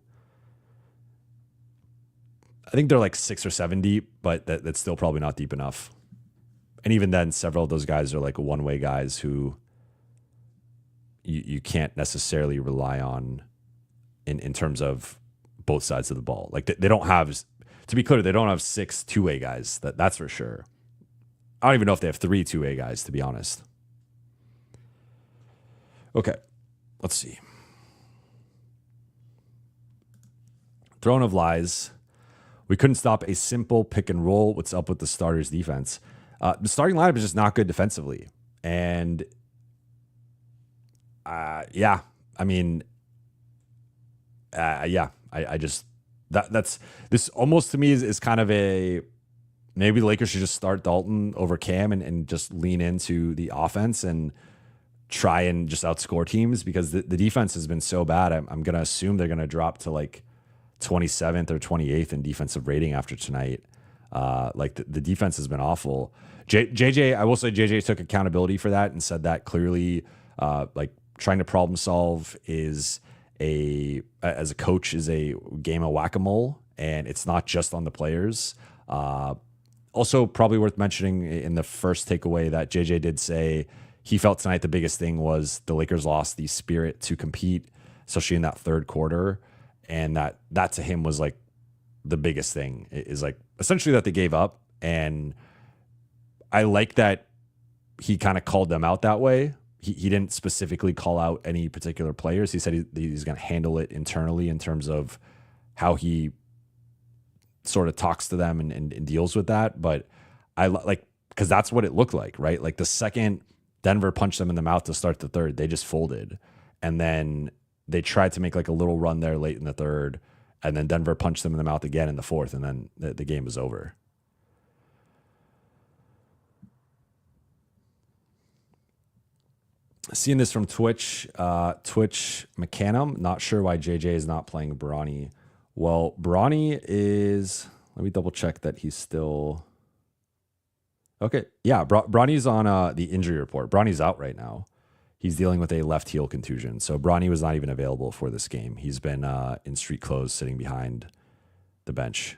[SPEAKER 2] I think they're like 6 or 7 deep, but that's still probably not deep enough. And even then, several of those guys are like one-way guys who you can't necessarily rely on in terms of both sides of the ball. Like they don't have, to be clear, they don't have 6 two-way guys. That's for sure. I don't even know if they have 3 two-way guys, to be honest. Okay, let's see. Throne of Lies. We couldn't stop a simple pick and roll. What's up with the starters' defense? The starting lineup is just not good defensively. And yeah, I mean, yeah, I just, that's, this almost to me is kind of a, maybe the Lakers should just start Dalton over Cam and just lean into the offense and try and just outscore teams, because the defense has been so bad. I'm going to assume they're going to drop to like 27th or 28th in defensive rating after tonight. Like the defense has been awful. JJ, I will say JJ took accountability for that and said that clearly, like trying to problem solve as a coach is a game of whack-a-mole, and it's not just on the players. Also probably worth mentioning in the first takeaway that JJ did say he felt tonight the biggest thing was the Lakers lost the spirit to compete, especially in that third quarter. And that to him was like the biggest thing, is like essentially that they gave up. And I like that he kind of called them out that way. He didn't specifically call out any particular players. He said he's going to handle it internally in terms of how he sort of talks to them and deals with that. But I like, because that's what it looked like, right? Like the second Denver punched them in the mouth to start the third, they just folded. And then they tried to make like a little run there late in the third, and then Denver punched them in the mouth again in the fourth, and then the game was over. Seeing this from Twitch McCannum, not sure why JJ is not playing Bronny. Well, Bronny is, let me double check that he's still, okay. Yeah, Bronny's on the injury report. Bronny's out right now. He's dealing with a left heel contusion. So Bronny was not even available for this game. He's been in street clothes sitting behind the bench.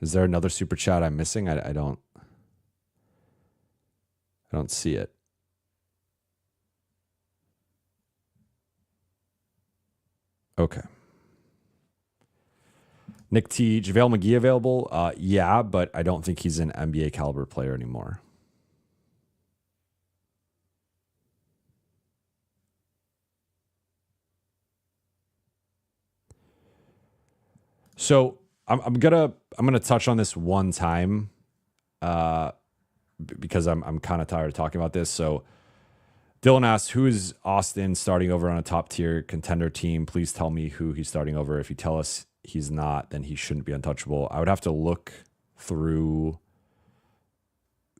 [SPEAKER 2] Is there another super chat I'm missing? I don't see it. Okay. Nick T, JaVale McGee available? Yeah, but I don't think he's an NBA caliber player anymore. So I'm gonna touch on this one time, because I'm kind of tired of talking about this. So Dylan asks, who is Austin starting over on a top tier contender team? Please tell me who he's starting over. If you tell us he's not, then he shouldn't be untouchable. I would have to look through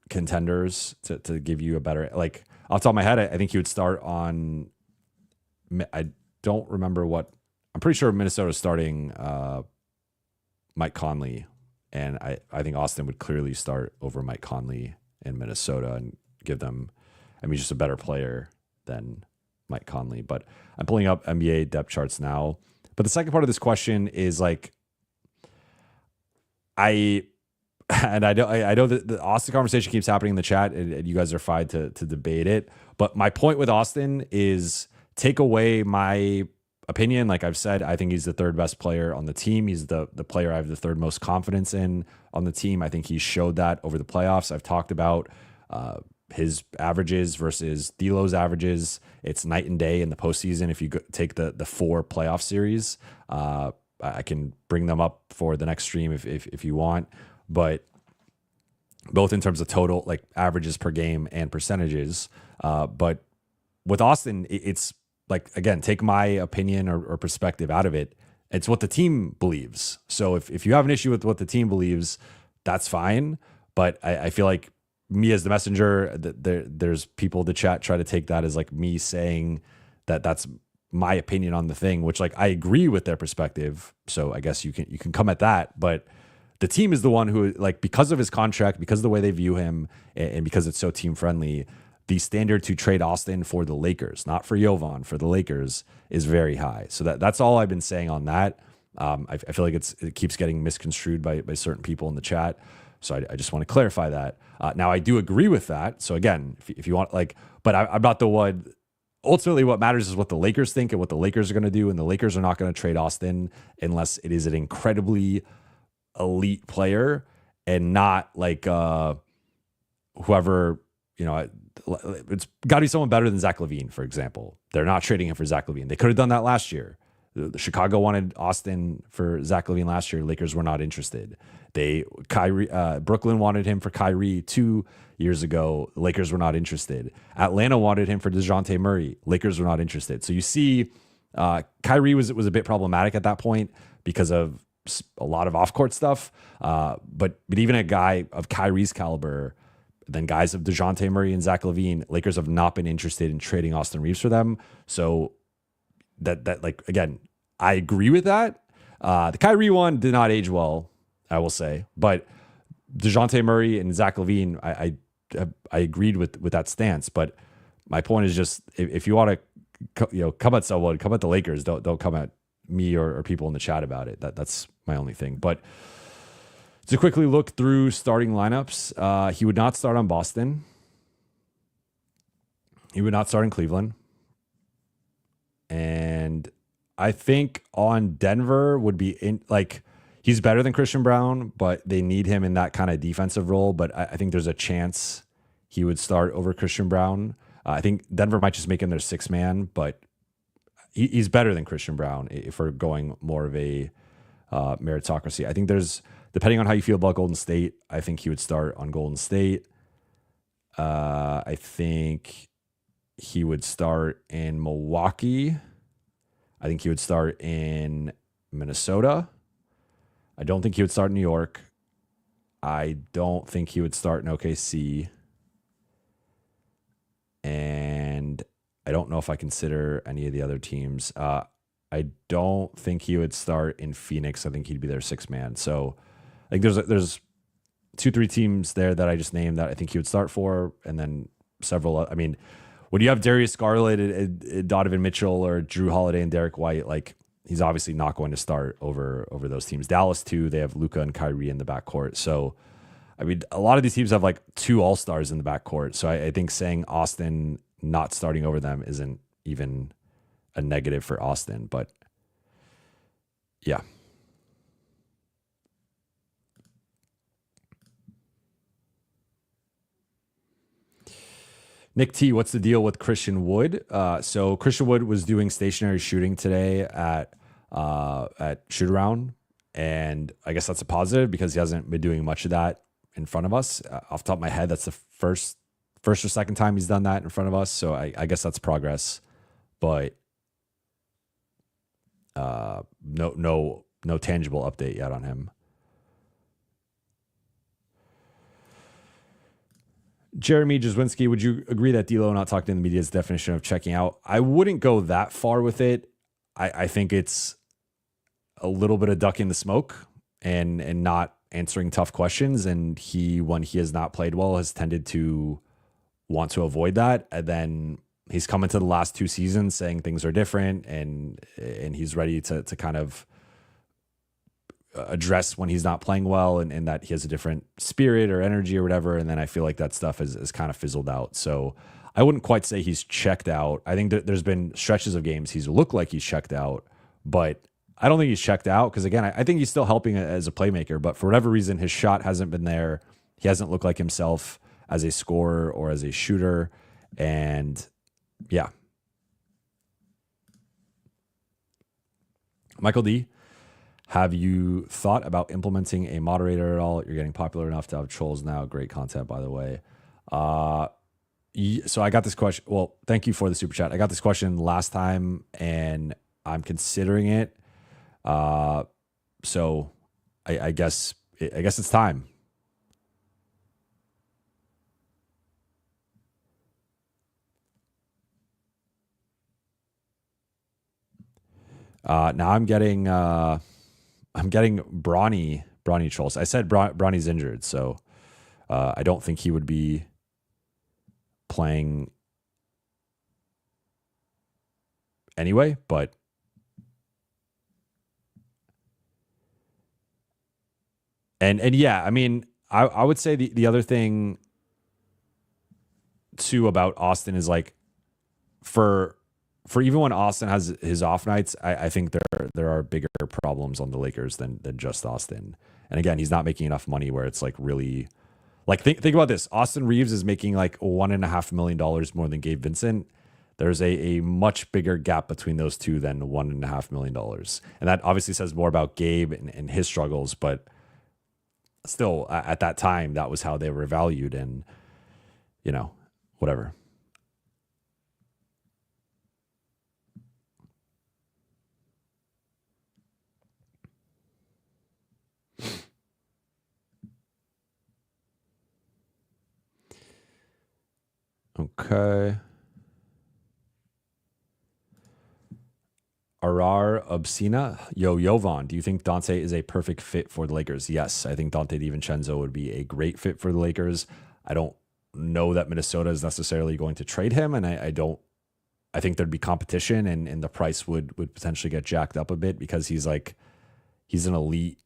[SPEAKER 2] contenders to give you a better, like off the top of my head, I think he would start on, I don't remember what, I'm pretty sure Minnesota's starting Mike Conley, and I think Austin would clearly start over Mike Conley in Minnesota and give them, I mean, just a better player than Mike Conley. But I'm pulling up NBA depth charts now. But the second part of this question is like, I know that the Austin conversation keeps happening in the chat, and you guys are fine to debate it. But my point with Austin is, take away my opinion. Like I've said, I think he's the third best player on the team. He's the player I have the third most confidence in on the team. I think he showed that over the playoffs. I've talked about his averages versus D'Lo's averages. It's night and day in the postseason. If you take the 4 playoff series, I can bring them up for the next stream if you want. But both in terms of total, like averages per game and percentages. But with Austin, it's like, again, take my opinion or perspective out of it. It's what the team believes. So if you have an issue with what the team believes, that's fine. But I feel like me as the messenger, there's people in the chat try to take that as like me saying that that's my opinion on the thing, which like I agree with their perspective. So I guess you can come at that, but the team is the one who, like, because of his contract, because of the way they view him, and because it's so team friendly, the standard to trade Austin for the Lakers, not for Jovan, for the Lakers, is very high. So that's all I've been saying on that. I feel like it keeps getting misconstrued by certain people in the chat. So I just want to clarify that. Now I do agree with that. So again, if you want, like, but I'm not the one. Ultimately, what matters is what the Lakers think and what the Lakers are going to do. And the Lakers are not going to trade Austin unless it is an incredibly elite player and not like whoever, it's got to be someone better than Zach LaVine, for example. They're not trading him for Zach LaVine. They could have done that last year. The Chicago wanted Austin for Zach LaVine last year. Lakers were not interested. Brooklyn wanted him for Kyrie 2 years ago. The Lakers were not interested. Atlanta wanted him for DeJounte Murray. Lakers were not interested. So you see, Kyrie was a bit problematic at that point because of a lot of off-court stuff. But even a guy of Kyrie's caliber, then guys of DeJounte Murray and Zach LaVine, Lakers have not been interested in trading Austin Reeves for them. So that like, again, I agree with that. The Kyrie one did not age well, I will say, but DeJounte Murray and Zach LaVine, I agreed with that stance. But my point is just, if you want to, come at someone, come at the Lakers. Don't come at me or people in the chat about it. That's my only thing. But to quickly look through starting lineups, he would not start on Boston. He would not start in Cleveland. And I think on Denver would be he's better than Christian Brown, but they need him in that kind of defensive role. But I think there's a chance he would start over Christian Brown. I think Denver might just make him their sixth man, but he's better than Christian Brown if we're going more of a meritocracy. I think depending on how you feel about Golden State, I think he would start on Golden State. I think he would start in Milwaukee. I think he would start in Minnesota. I don't think he would start in New York. I don't think he would start in OKC. And I don't know if I consider any of the other teams. I don't think he would start in Phoenix. I think he'd be their sixth man. So like there's 2-3 teams there that I just named that I think he would start for, and then several. I mean, when you have Darius Garland and Donovan Mitchell or Drew Holiday and Derek White, like, he's obviously not going to start over those teams. Dallas too, they have Luka and Kyrie in the backcourt. So I mean, a lot of these teams have like 2 all-stars in the backcourt. So I think saying Austin not starting over them isn't even a negative for Austin. But yeah. Nick T, what's the deal with Christian Wood? So Christian Wood was doing stationary shooting today at shoot around, and I guess that's a positive because he hasn't been doing much of that in front of us. Off the top of my head, that's the first or second time he's done that in front of us. So I guess that's progress, but no tangible update yet on him. Jeremy Jasinski, would you agree that D'Lo not talking to the media's definition of checking out? I wouldn't go that far with it. I think it's a little bit of ducking the smoke and not answering tough questions. And when he has not played well, has tended to want to avoid that. And then he's come into the last 2 seasons saying things are different, and he's ready to kind of address when he's not playing well, and that he has a different spirit or energy or whatever. And then I feel like that stuff is kind of fizzled out. So I wouldn't quite say he's checked out. I think that there's been stretches of games he's looked like he's checked out, but I don't think he's checked out because, again, I think he's still helping as a playmaker, but for whatever reason, his shot hasn't been there. He hasn't looked like himself as a scorer or as a shooter. And yeah. Michael D, have you thought about implementing a moderator at all? You're getting popular enough to have trolls now. Great content, by the way. So I got this question. Well, thank you for the super chat. I got this question last time, and I'm considering it. So I guess it's time. Now I'm getting Brawny trolls. I said Brawny's injured, so I don't think he would be playing anyway, but and yeah, I mean, I would say the other thing too about Austin is like for even when Austin has his off nights, I think there are bigger problems on the Lakers than just Austin. And again, he's not making enough money where it's like really like think about this. Austin Reeves is making like $1.5 million more than Gabe Vincent. There's a much bigger gap between those two than $1.5 million. And that obviously says more about Gabe and his struggles, but still at that time, that was how they were valued, and whatever. Okay. Arar Obscena. Jovan, do you think Dante is a perfect fit for the Lakers? Yes, I think Dante DiVincenzo would be a great fit for the Lakers. I don't know that Minnesota is necessarily going to trade him, and I think there'd be competition, and the price would potentially get jacked up a bit because he's an elite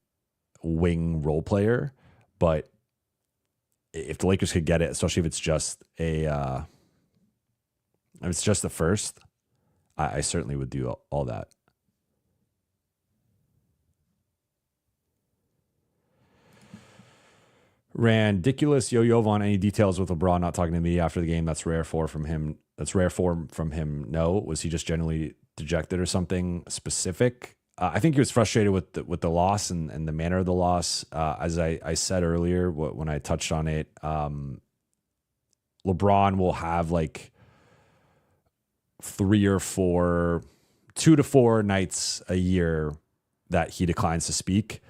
[SPEAKER 2] wing role player. But if the Lakers could get it, especially if it's just the first, I certainly would do all that. Ridiculous. Jovan, any details with LeBron not talking to me after the game? That's rare form from him. No, was he just generally dejected or something specific? I think he was frustrated with the loss and the manner of the loss. As I said earlier, when I touched on it, LeBron will have like 2 to 4 nights a year that he declines to speak.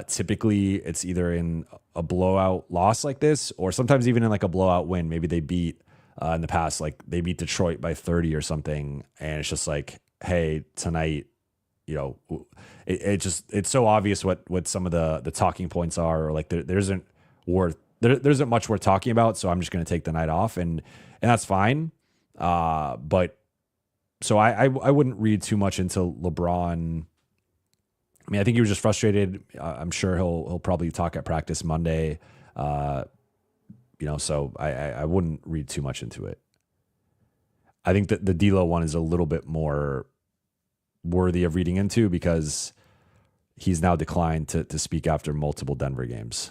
[SPEAKER 2] Typically, it's either in a blowout loss like this, or sometimes even in like a blowout win. Maybe they beat in the past, like they beat Detroit by 30 or something, and it's just like, hey, tonight, it's so obvious what some of the talking points are, or like there isn't much worth talking about, so I'm just going to take the night off, and that's fine. But so I wouldn't read too much into LeBron. I mean, I think he was just frustrated. I'm sure he'll probably talk at practice Monday. So I wouldn't read too much into it. I think that the D'Lo one is a little bit more worthy of reading into because he's now declined to speak after multiple Denver games.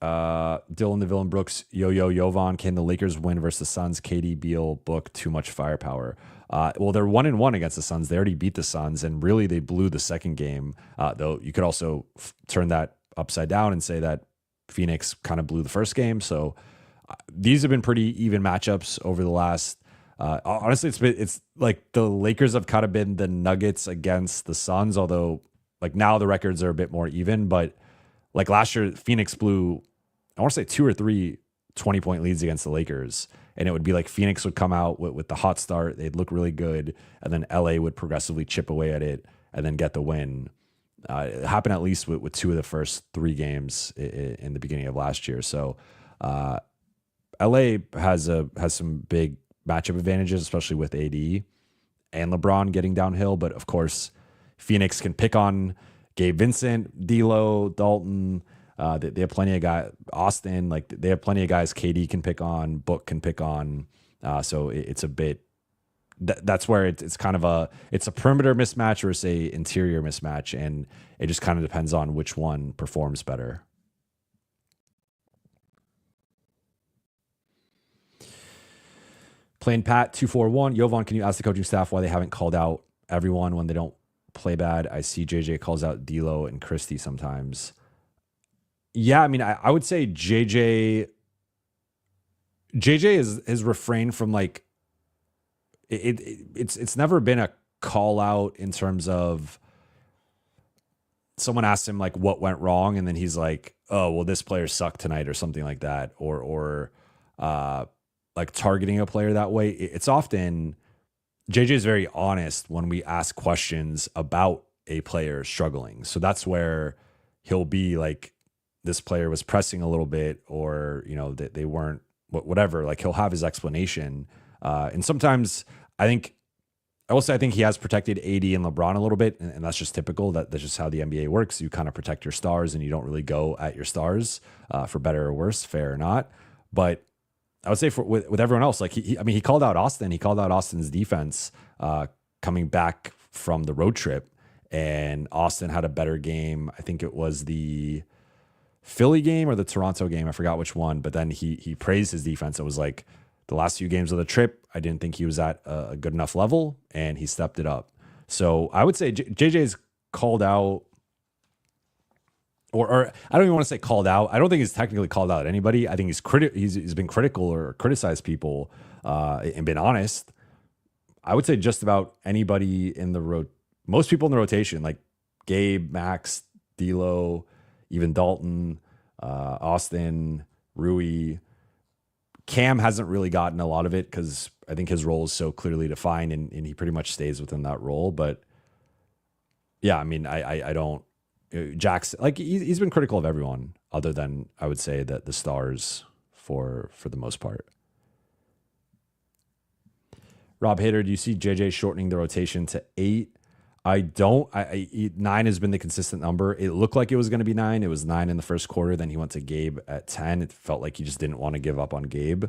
[SPEAKER 2] Dylan the Villain Brooks, Jovan, can the Lakers win versus the Suns? KD, Beal, Book, too much firepower. Well, they're 1-1 against the Suns. They already beat the Suns, and really they blew the second game. Though you could also turn that upside down and say that Phoenix kind of blew the first game. So these have been pretty even matchups over the last. Honestly, it's like the Lakers have kind of been the Nuggets against the Suns, although like now the records are a bit more even. But like last year, Phoenix blew, I want to say 2 or 3 20-point leads against the Lakers. And it would be like Phoenix would come out with the hot start. They'd look really good. And then LA would progressively chip away at it and then get the win. It happened at least with 2 of the first 3 games in the beginning of last year. So LA has some big matchup advantages, especially with AD and LeBron getting downhill. But of course, Phoenix can pick on Gabe Vincent, D'Lo, Dalton. They have plenty of guys. Austin, like they have plenty of guys. KD can pick on, Book can pick on. So it's a bit. That's where it's kind of it's a perimeter mismatch or it's a interior mismatch, and it just kind of depends on which one performs better. Plain Pat 241. Jovan, can you ask the coaching staff why they haven't called out everyone when they don't play bad? I see JJ calls out D'Lo and Christie sometimes. Yeah, I mean, I would say JJ is refrained from like it's never been a call out in terms of someone asks him like what went wrong, and then he's like, "Oh, well, this player sucked tonight," or something like that, or like targeting a player that way. It's often JJ is very honest when we ask questions about a player struggling. So that's where he'll be like, "This player was pressing a little bit," or they weren't, whatever. Like he'll have his explanation, and sometimes I will say I think he has protected AD and LeBron a little bit, and that's just typical. That's just how the NBA works. You kind of protect your stars, and you don't really go at your stars, for better or worse, fair or not. But I would say with everyone else, like he called out Austin. He called out Austin's defense coming back from the road trip, and Austin had a better game. I think it was the Philly game or the Toronto game. I forgot which one, but then he praised his defense. It was like, the last few games of the trip, I didn't think he was at a good enough level, and he stepped it up. So I would say JJ's called out, or I don't even want to say called out. I don't think he's technically called out anybody. I think he's been critical or criticized people and been honest. I would say just about anybody in most people in the rotation, like Gabe, Max, D'Lo, even Dalton, Austin, Rui. Cam hasn't really gotten a lot of it because I think his role is so clearly defined, and he pretty much stays within that role. But yeah, I mean, I don't. Jackson, like he's been critical of everyone other than, I would say, that the stars for the most part. Rob Hader, do you see JJ shortening the rotation to 8? I don't. 9 has been the consistent number. It looked like it was going to be 9. It was 9 in the first quarter. Then he went to Gabe at 10. It felt like he just didn't want to give up on Gabe.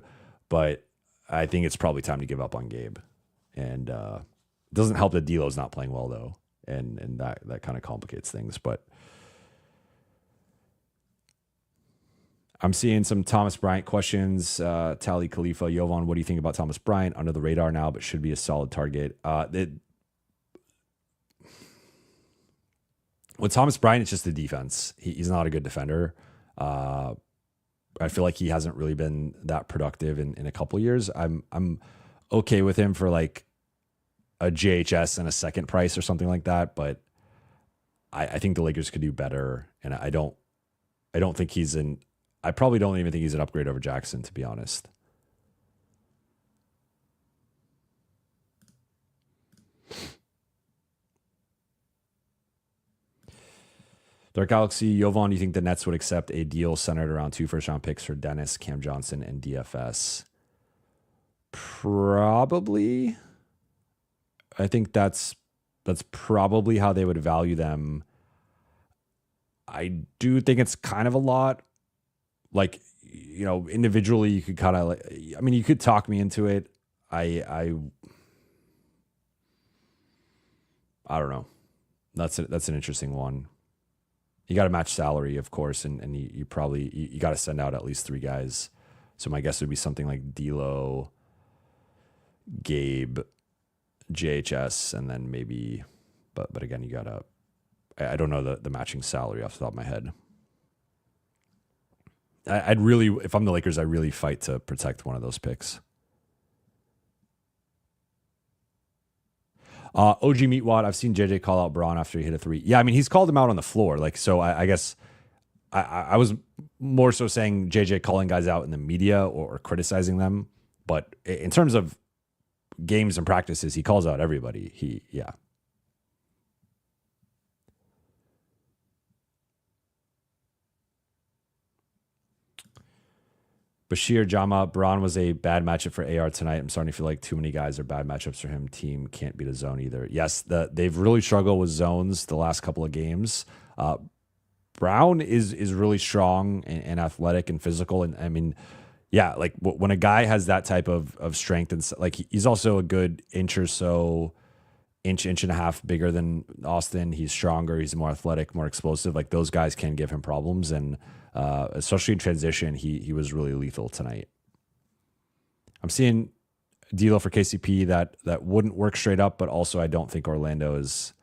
[SPEAKER 2] But I think it's probably time to give up on Gabe. And it doesn't help that D'Lo's not playing well, though. And that kind of complicates things. But I'm seeing some Thomas Bryant questions. Tally Khalifa, Jovan, what do you think about Thomas Bryant? Under the radar now, but should be a solid target. With Thomas Bryant, it's just the defense. He's not a good defender. I feel like he hasn't really been that productive in a couple years. I'm okay with him for like a JHS and a second price or something like that, but I think the Lakers could do better, and I don't think he's an. I probably don't even think he's an upgrade over Jackson, to be honest. Dark Galaxy, Jovan, do you think the Nets would accept a deal centered around 2 first-round picks for Dennis, Cam Johnson, and DFS? Probably. I think that's probably how they would value them. I do think it's kind of a lot. Like, individually, you could kind of you could talk me into it. I don't know. That's an interesting one. You got to match salary, of course, and you probably got to send out at least 3 guys. So my guess would be something like D'Lo, Gabe, JHS, and then maybe, but again, you gotta. I don't know the matching salary off the top of my head. I'd really, if I'm the Lakers, I really fight to protect one of those picks. OG Meatwad, I've seen JJ call out Braun after he hit a 3. Yeah, I mean, he's called him out on the floor. Like, so I guess I was more so saying JJ calling guys out in the media or criticizing them. But in terms of games and practices, he calls out everybody. Yeah. Bashir Jama, Braun was a bad matchup for AR tonight. I'm starting to feel like too many guys are bad matchups for him. Team can't beat a zone either. Yes, they've really struggled with zones the last couple of games. Brown is really strong and athletic and physical. And I mean, yeah, like when a guy has that type of strength, and like he's also a good inch or so, inch and a half bigger than Austin. He's stronger. He's more athletic, more explosive. Like those guys can give him problems. And especially in transition, he was really lethal tonight. I'm seeing D'Lo for KCP that wouldn't work straight up, but also I don't think Orlando is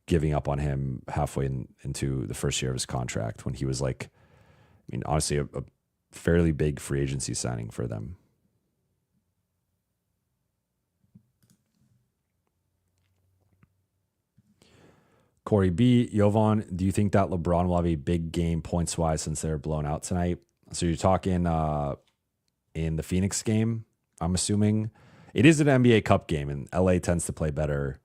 [SPEAKER 2] giving up on him halfway into the first year of his contract when he was like, I mean, honestly, a fairly big free agency signing for them. Corey B. Jovan, do you think that LeBron will have a big game points wise since they're blown out tonight? So you're talking in the Phoenix game, I'm assuming. It is an NBA Cup game, and LA tends to play better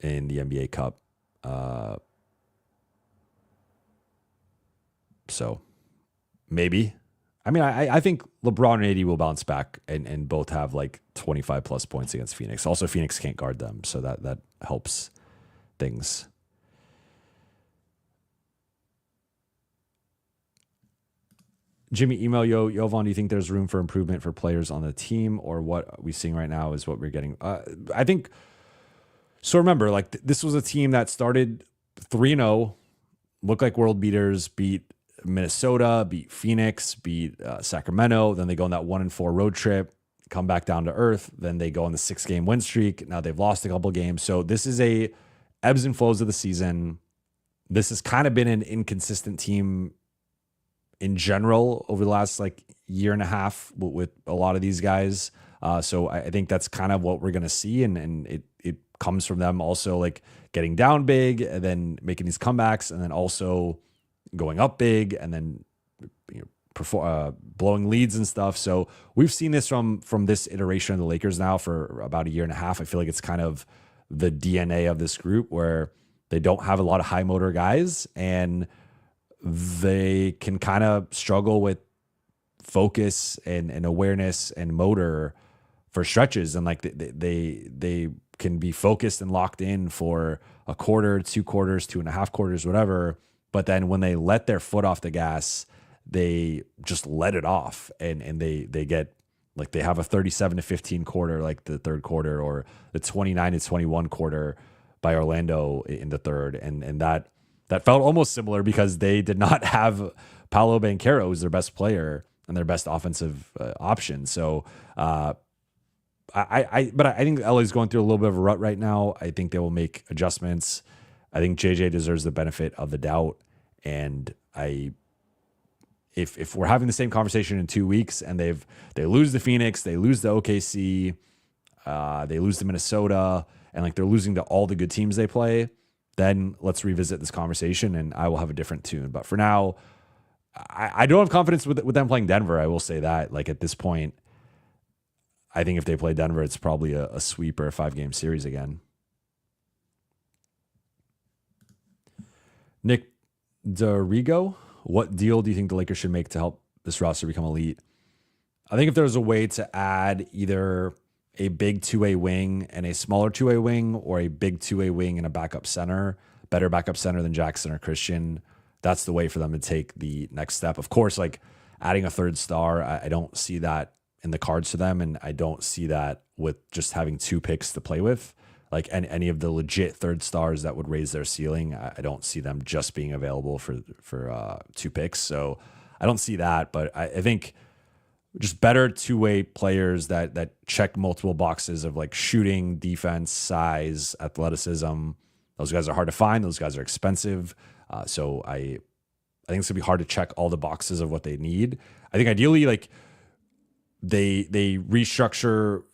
[SPEAKER 2] in the NBA Cup. So maybe. I mean, I think LeBron and AD will bounce back and both have like 25 plus points against Phoenix. Also, Phoenix can't guard them, so that helps things. Jimmy, email Jovan, do you think there's room for improvement for players on the team, or what we're seeing right now is what we're getting? I think so. Remember, like this was a team that started 3-0, looked like world beaters, beat Minnesota, beat Phoenix, beat Sacramento. Then they go on that 1-4 road trip, come back down to earth. Then they go on the 6-game win streak. Now they've lost a couple games. So this is a ebbs and flows of the season. This has kind of been an inconsistent team in general over the last like year and a half with a lot of these guys. So I think that's kind of what we're going to see. And it comes from them also like getting down big and then making these comebacks and then also going up big and then blowing leads and stuff. So we've seen this from this iteration of the Lakers now for about a year and a half. I feel like it's kind of the DNA of this group where they don't have a lot of high motor guys and they can kind of struggle with focus and awareness and motor for stretches. And like they can be focused and locked in for a quarter, 2 quarters, 2.5 quarters, whatever. But then when they let their foot off the gas, they just let it off and they get like they have a 37-15 quarter, like the third quarter, or the 29-21 quarter by Orlando in the third. And that felt almost similar because they did not have Paolo Banchero, who's their best player and their best offensive option. So but I think LA is going through a little bit of a rut right now. I think they will make adjustments. I think JJ deserves the benefit of the doubt. And if we're having the same conversation in 2 weeks and they lose to Phoenix, they lose to OKC, they lose to Minnesota, and like they're losing to all the good teams they play, then let's revisit this conversation and I will have a different tune. But for now, I don't have confidence with them playing Denver. I will say that. Like at this point, I think if they play Denver, it's probably a sweep or a 5-game series again. Nick Dorigo, what deal do you think the Lakers should make to help this roster become elite? I think if there's a way to add either a big 2-way wing and a smaller 2-way wing, or a big 2-way wing and a backup center, better backup center than Jackson or Christian, that's the way for them to take the next step. Of course, like adding a third star, I don't see that in the cards for them. And I don't see that with just having 2 picks to play with. Like any of the legit third stars that would raise their ceiling, I don't see them just being available for 2 picks. So I don't see that, but I think just better 2-way players that check multiple boxes of like shooting, defense, size, athleticism. Those guys are hard to find. Those guys are expensive. So I think it's gonna be hard to check all the boxes of what they need. I think ideally, like they restructure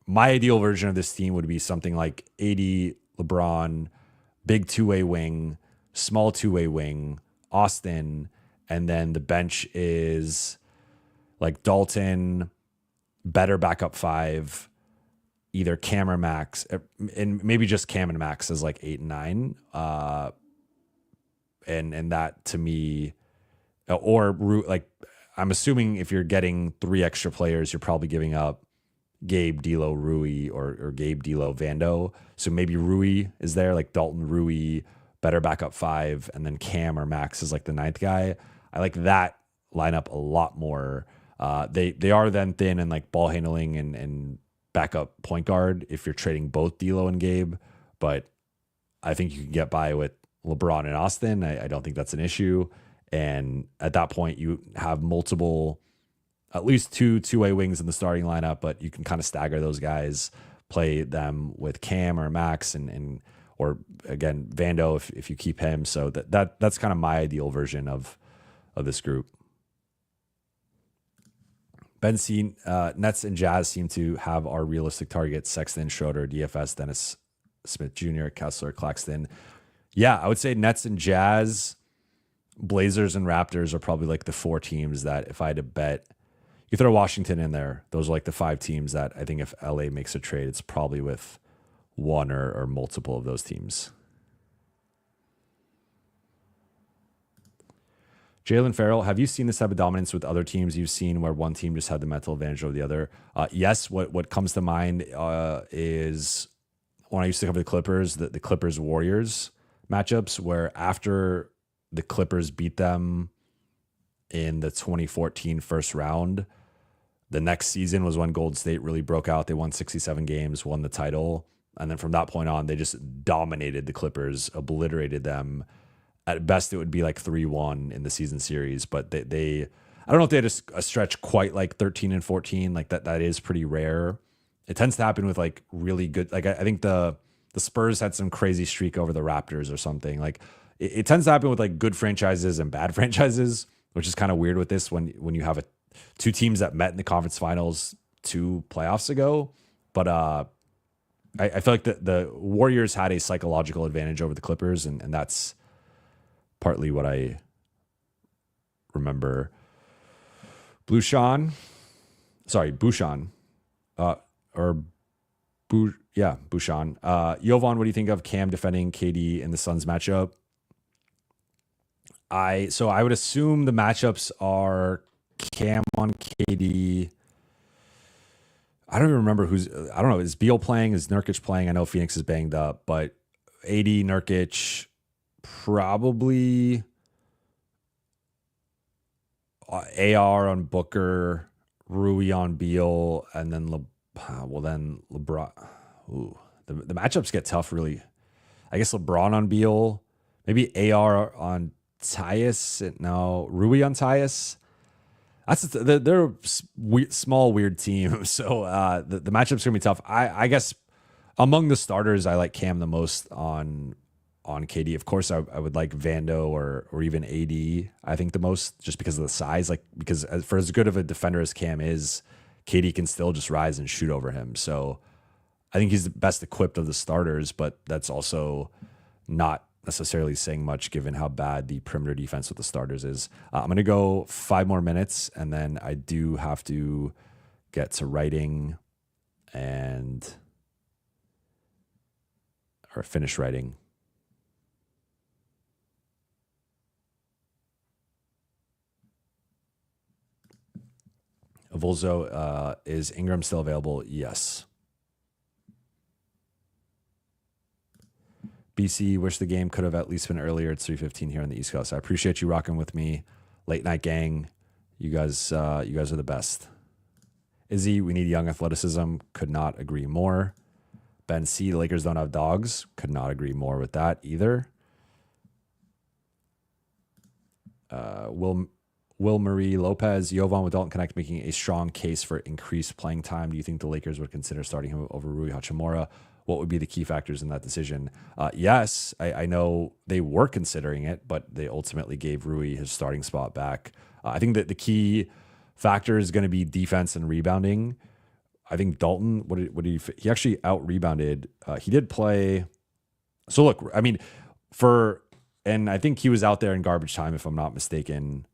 [SPEAKER 2] my ideal version of this team would be something like AD, LeBron, big 2-way wing, small 2-way wing, Austin, and then the bench is like Dalton, better backup 5, either Cam or Max, and maybe just Cam and Max as like 8 and 9. And that to me, or like I'm assuming if you're getting 3 extra players, you're probably giving up Gabe, D'Lo, Rui, or Gabe, D'Lo, Vando. So maybe Rui is there, like Dalton, Rui, better backup 5, and then Cam or Max is like the 9th guy. I like that lineup a lot more. They are then thin and like ball handling and backup point guard if you're trading both D'Lo and Gabe, but I think you can get by with LeBron and Austin. I don't think that's an issue. And at that point, you have multiple, at least 2-way wings in the starting lineup, but you can kind of stagger those guys, play them with Cam or Max and or again Vando if you keep him. So that's kind of my ideal version of this group. Ben C, Nets and Jazz seem to have our realistic targets: Sexton, Schroeder, DFS, Dennis Smith Jr., Kessler, Claxton. Yeah, I would say Nets and Jazz, Blazers and Raptors are probably like the 4 teams that if I had to bet, you throw Washington in there. Those are like the 5 teams that I think if LA makes a trade, it's probably with one or multiple of those teams. Jalen Farrell, have you seen this type of dominance with other teams you've seen where one team just had the mental advantage over the other? Yes, what comes to mind is when I used to cover the Clippers, the Clippers Warriors matchups, where after the Clippers beat them in the 2014 first round, the next season was when Golden State really broke out. They won 67 games, won the title. And then from that point on, they just dominated the Clippers, obliterated them. At best, it would be like 3-1 in the season series. But they I don't know if they had a stretch quite like 13 and 14. Like that is pretty rare. It tends to happen with like really good, like I think the Spurs had some crazy streak over the Raptors or something. Like it tends to happen with like good franchises and bad franchises, which is kind of weird with this when you have 2 teams that met in the conference finals 2 playoffs ago. But I feel like the Warriors had a psychological advantage over the Clippers, and that's partly what I remember. Bouchon. Bouchon. Jovan, what do you think of Cam defending KD in the Suns matchup? I would assume the matchups are Cam on KD. I don't even remember I don't know. Is Beal playing? Is Nurkic playing? I know Phoenix is banged up, but AD, Nurkic, probably AR on Booker, Rui on Beal, and then LeBron. Ooh, the matchups get tough, really. I guess LeBron on Beal, maybe AR on Tyus. No, Rui on Tyus. They're a small, weird team. So the matchup's going to be tough. I guess among the starters, I like Cam the most on KD. Of course, I would like Vando or even AD, I think the most, just because of the size. Like, because for as good of a defender as Cam is, KD can still just rise and shoot over him. So I think he's the best equipped of the starters, but that's also not necessarily saying much given how bad the perimeter defense with the starters is. I'm going to go 5 more minutes, and then I do have to get to writing or finish writing. Volzo, is Ingram still available? Yes. BC, wish the game could have at least been earlier. It's 3:15 here on the East Coast. I appreciate you rocking with me. Late night gang. You guys are the best. Izzy, we need young athleticism. Could not agree more. Ben C, the Lakers don't have dogs. Could not agree more with that either. Will Marie Lopez, Jovan with Dalton Connect making a strong case for increased playing time. Do you think the Lakers would consider starting him over Rui Hachimura? What would be the key factors in that decision? Yes, I know they were considering it, but they ultimately gave Rui his starting spot back. I think that the key factor is going to be defense and rebounding. I think Dalton, he actually out-rebounded. He did play. So look, I mean, and I think he was out there in garbage time, if I'm not mistaken.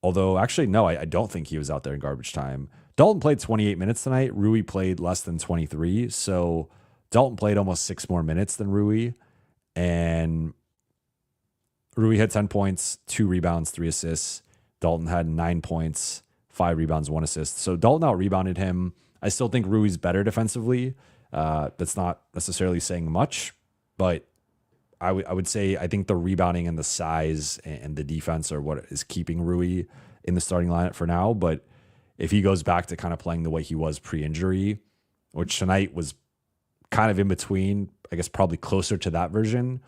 [SPEAKER 2] Although, actually, no, I don't think he was out there in garbage time. Dalton played 28 minutes tonight. Rui played less than 23. So Dalton played almost 6 more minutes than Rui. And Rui had 10 points, 2 rebounds, 3 assists. Dalton had 9 points, 5 rebounds, 1 assist. So Dalton out-rebounded him. I still think Rui's better defensively. That's not necessarily saying much, but I would say I think the rebounding and the size and the defense are what is keeping Rui in the starting lineup for now. But if he goes back to kind of playing the way he was pre-injury, which tonight was kind of in between, I guess probably closer to that version,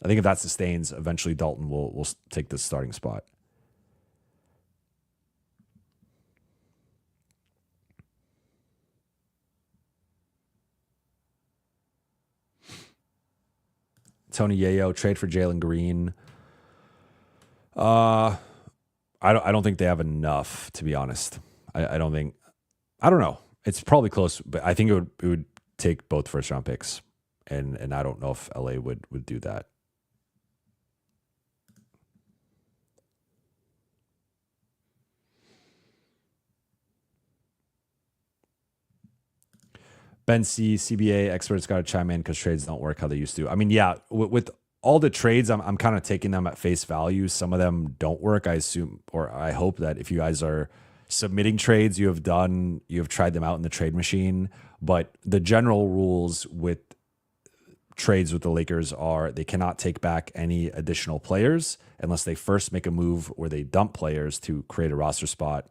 [SPEAKER 2] I think if that sustains, eventually Dalton will take the starting spot. Tony Yayo, trade for Jalen Green. I don't think they have enough, to be honest. I don't know. It's probably close, but I think it would take both first round picks. and I don't know if LA would do that. Ben C, CBA experts got to chime in because trades don't work how they used to. I mean, yeah, with all the trades, I'm kind of taking them at face value. Some of them don't work. I assume, or I hope that if you guys are submitting trades, you have tried them out in the trade machine. But the general rules with trades with the Lakers are they cannot take back any additional players unless they first make a move where they dump players to create a roster spot.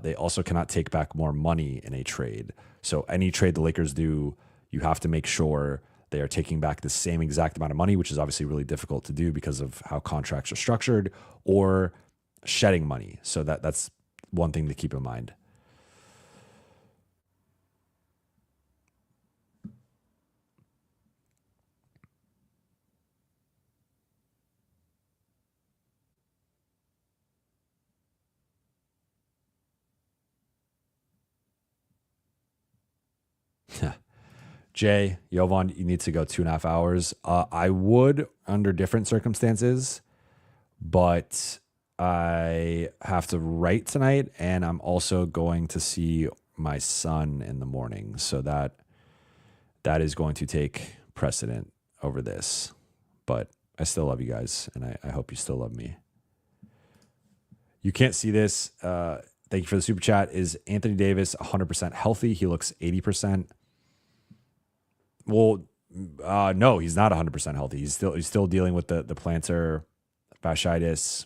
[SPEAKER 2] They also cannot take back more money in a trade. So any trade the Lakers do, you have to make sure they are taking back the same exact amount of money, which is obviously really difficult to do because of how contracts are structured, or shedding money. So that's one thing to keep in mind. Jay, Jovan, you need to go 2.5 hours. I would under different circumstances, but I have to write tonight, and I'm also going to see my son in the morning. So that is going to take precedent over this. But I still love you guys, and I hope you still love me. You can't see this. Thank you for the super chat. Is Anthony Davis 100% healthy? He looks 80%. Well, no, he's not 100% healthy. He's still dealing with the plantar fasciitis.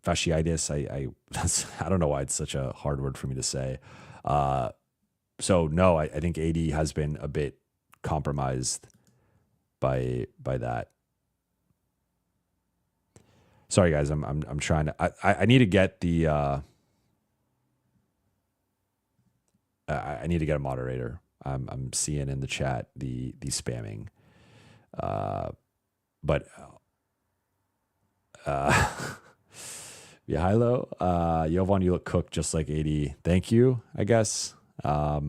[SPEAKER 2] I don't know why it's such a hard word for me to say. So no, I think AD has been a bit compromised by that. Sorry guys, I'm trying to. I need to get the. I need to get a moderator. I'm seeing in the chat the spamming, but Mihailo, Jovan, you look cooked just like AD. Thank you, I guess. Yeah.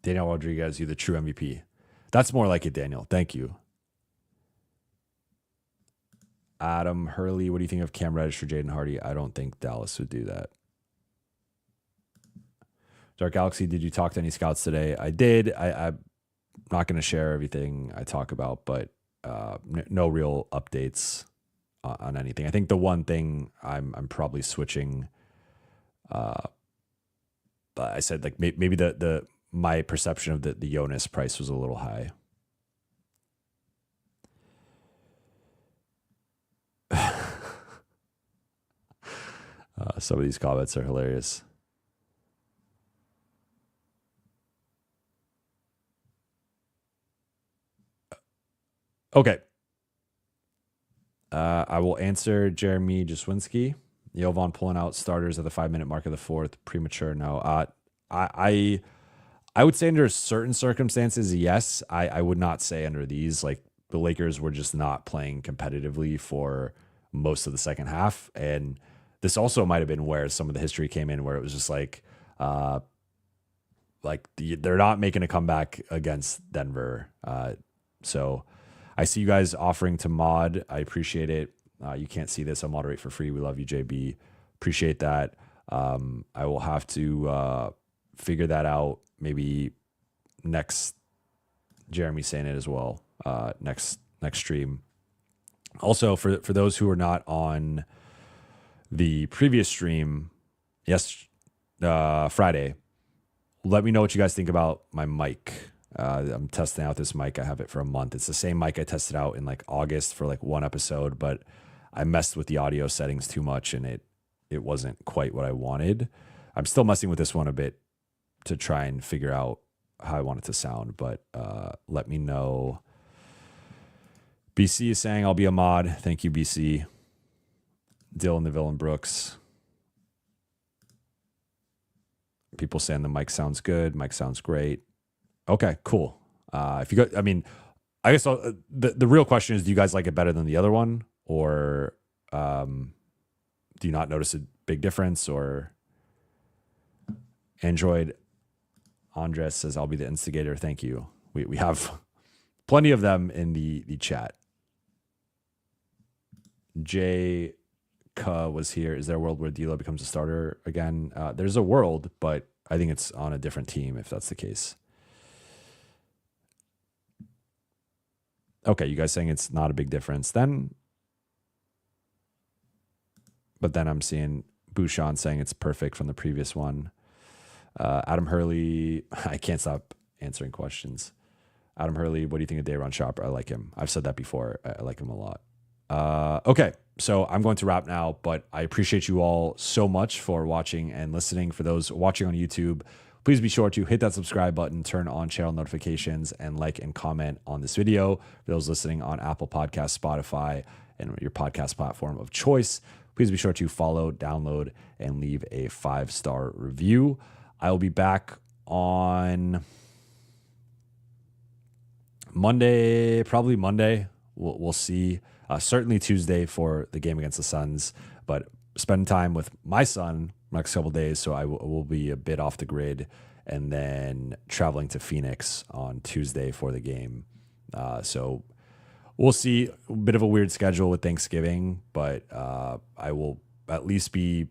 [SPEAKER 2] Daniel Rodriguez, you the true MVP. That's more like it, Daniel. Thank you. Adam Hurley, what do you think of Cam Reddish for Jaden Hardy? I don't think Dallas would do that. Dark Galaxy, did you talk to any scouts today? I did. I'm not going to share everything I talk about, but no real updates on anything. I think the one thing I'm probably switching. I said like maybe the my perception of the Jonas price was a little high. Some of these comments are hilarious. Okay. I will answer Jeremy Jaswinski. Jovan pulling out starters at the 5-minute mark of the fourth. Premature, no. I would say under certain circumstances, yes. I would not say under these. Like the Lakers were just not playing competitively for most of the second half. And this also might have been where some of the history came in, where it was just like they're not making a comeback against Denver. So I see you guys offering to mod. I appreciate it. You can't see this. I'll moderate for free. We love you, JB. Appreciate that. I will have to figure that out maybe next. Jeremy's saying it as well. Next stream. Also, for those who are not on the previous stream, Friday, let me know what you guys think about my mic. I'm testing out this mic. I have it for a month. It's the same mic I tested out in like August for like one episode, but I messed with the audio settings too much and it wasn't quite what I wanted. I'm still messing with this one a bit to try and figure out how I want it to sound, but let me know. BC is saying I'll be a mod. Thank you, BC. Dylan the Villain Brooks. People saying the mic sounds good. Mic sounds great. Okay, cool. If you got, I mean, I guess the real question is, do you guys like it better than the other one, or do you not notice big difference? Or Android Andres says, I'll be the instigator. Thank you. We have plenty of them in the chat. Jay Ka was here. Is there a world where D'Lo becomes a starter again? There's a world, but I think it's on a different team if that's the case. Okay, you guys saying it's not a big difference then. But then I'm seeing Bouchon saying it's perfect from the previous one. Adam Hurley, I can't stop answering questions. Adam Hurley, what do you think of Dayron Chopper? I like him. I've said that before. I like him a lot. Okay, so I'm going to wrap now, but I appreciate you all so much for watching and listening. For those watching on YouTube, please be sure to hit that subscribe button, turn on channel notifications, and like and comment on this video. For those listening on Apple Podcasts, Spotify, and your podcast platform of choice, please be sure to follow, download, and leave a 5-star review. I will be back on Monday, probably Monday. We'll see. Certainly Tuesday for the game against the Suns, but spend time with my son next couple of days, so I will be a bit off the grid, and then traveling to Phoenix on Tuesday for the game. So we'll see. A bit of a weird schedule with Thanksgiving, but I will at least be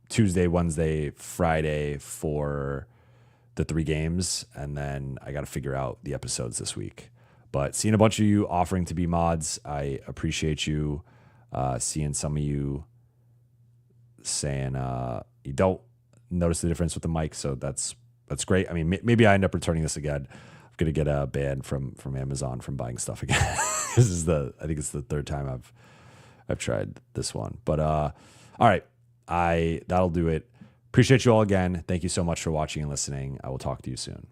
[SPEAKER 2] Tuesday, Wednesday, Friday for the 3 games, and then I got to figure out the episodes this week. But seeing a bunch of you offering to be mods, I appreciate you. Seeing some of you saying you don't notice the difference with the mic, so that's great. I mean, maybe I end up returning this again. I'm gonna get a ban from Amazon from buying stuff again. I think it's the 3rd time I've tried this one. But all right, that'll do it. Appreciate you all again. Thank you so much for watching and listening. I will talk to you soon.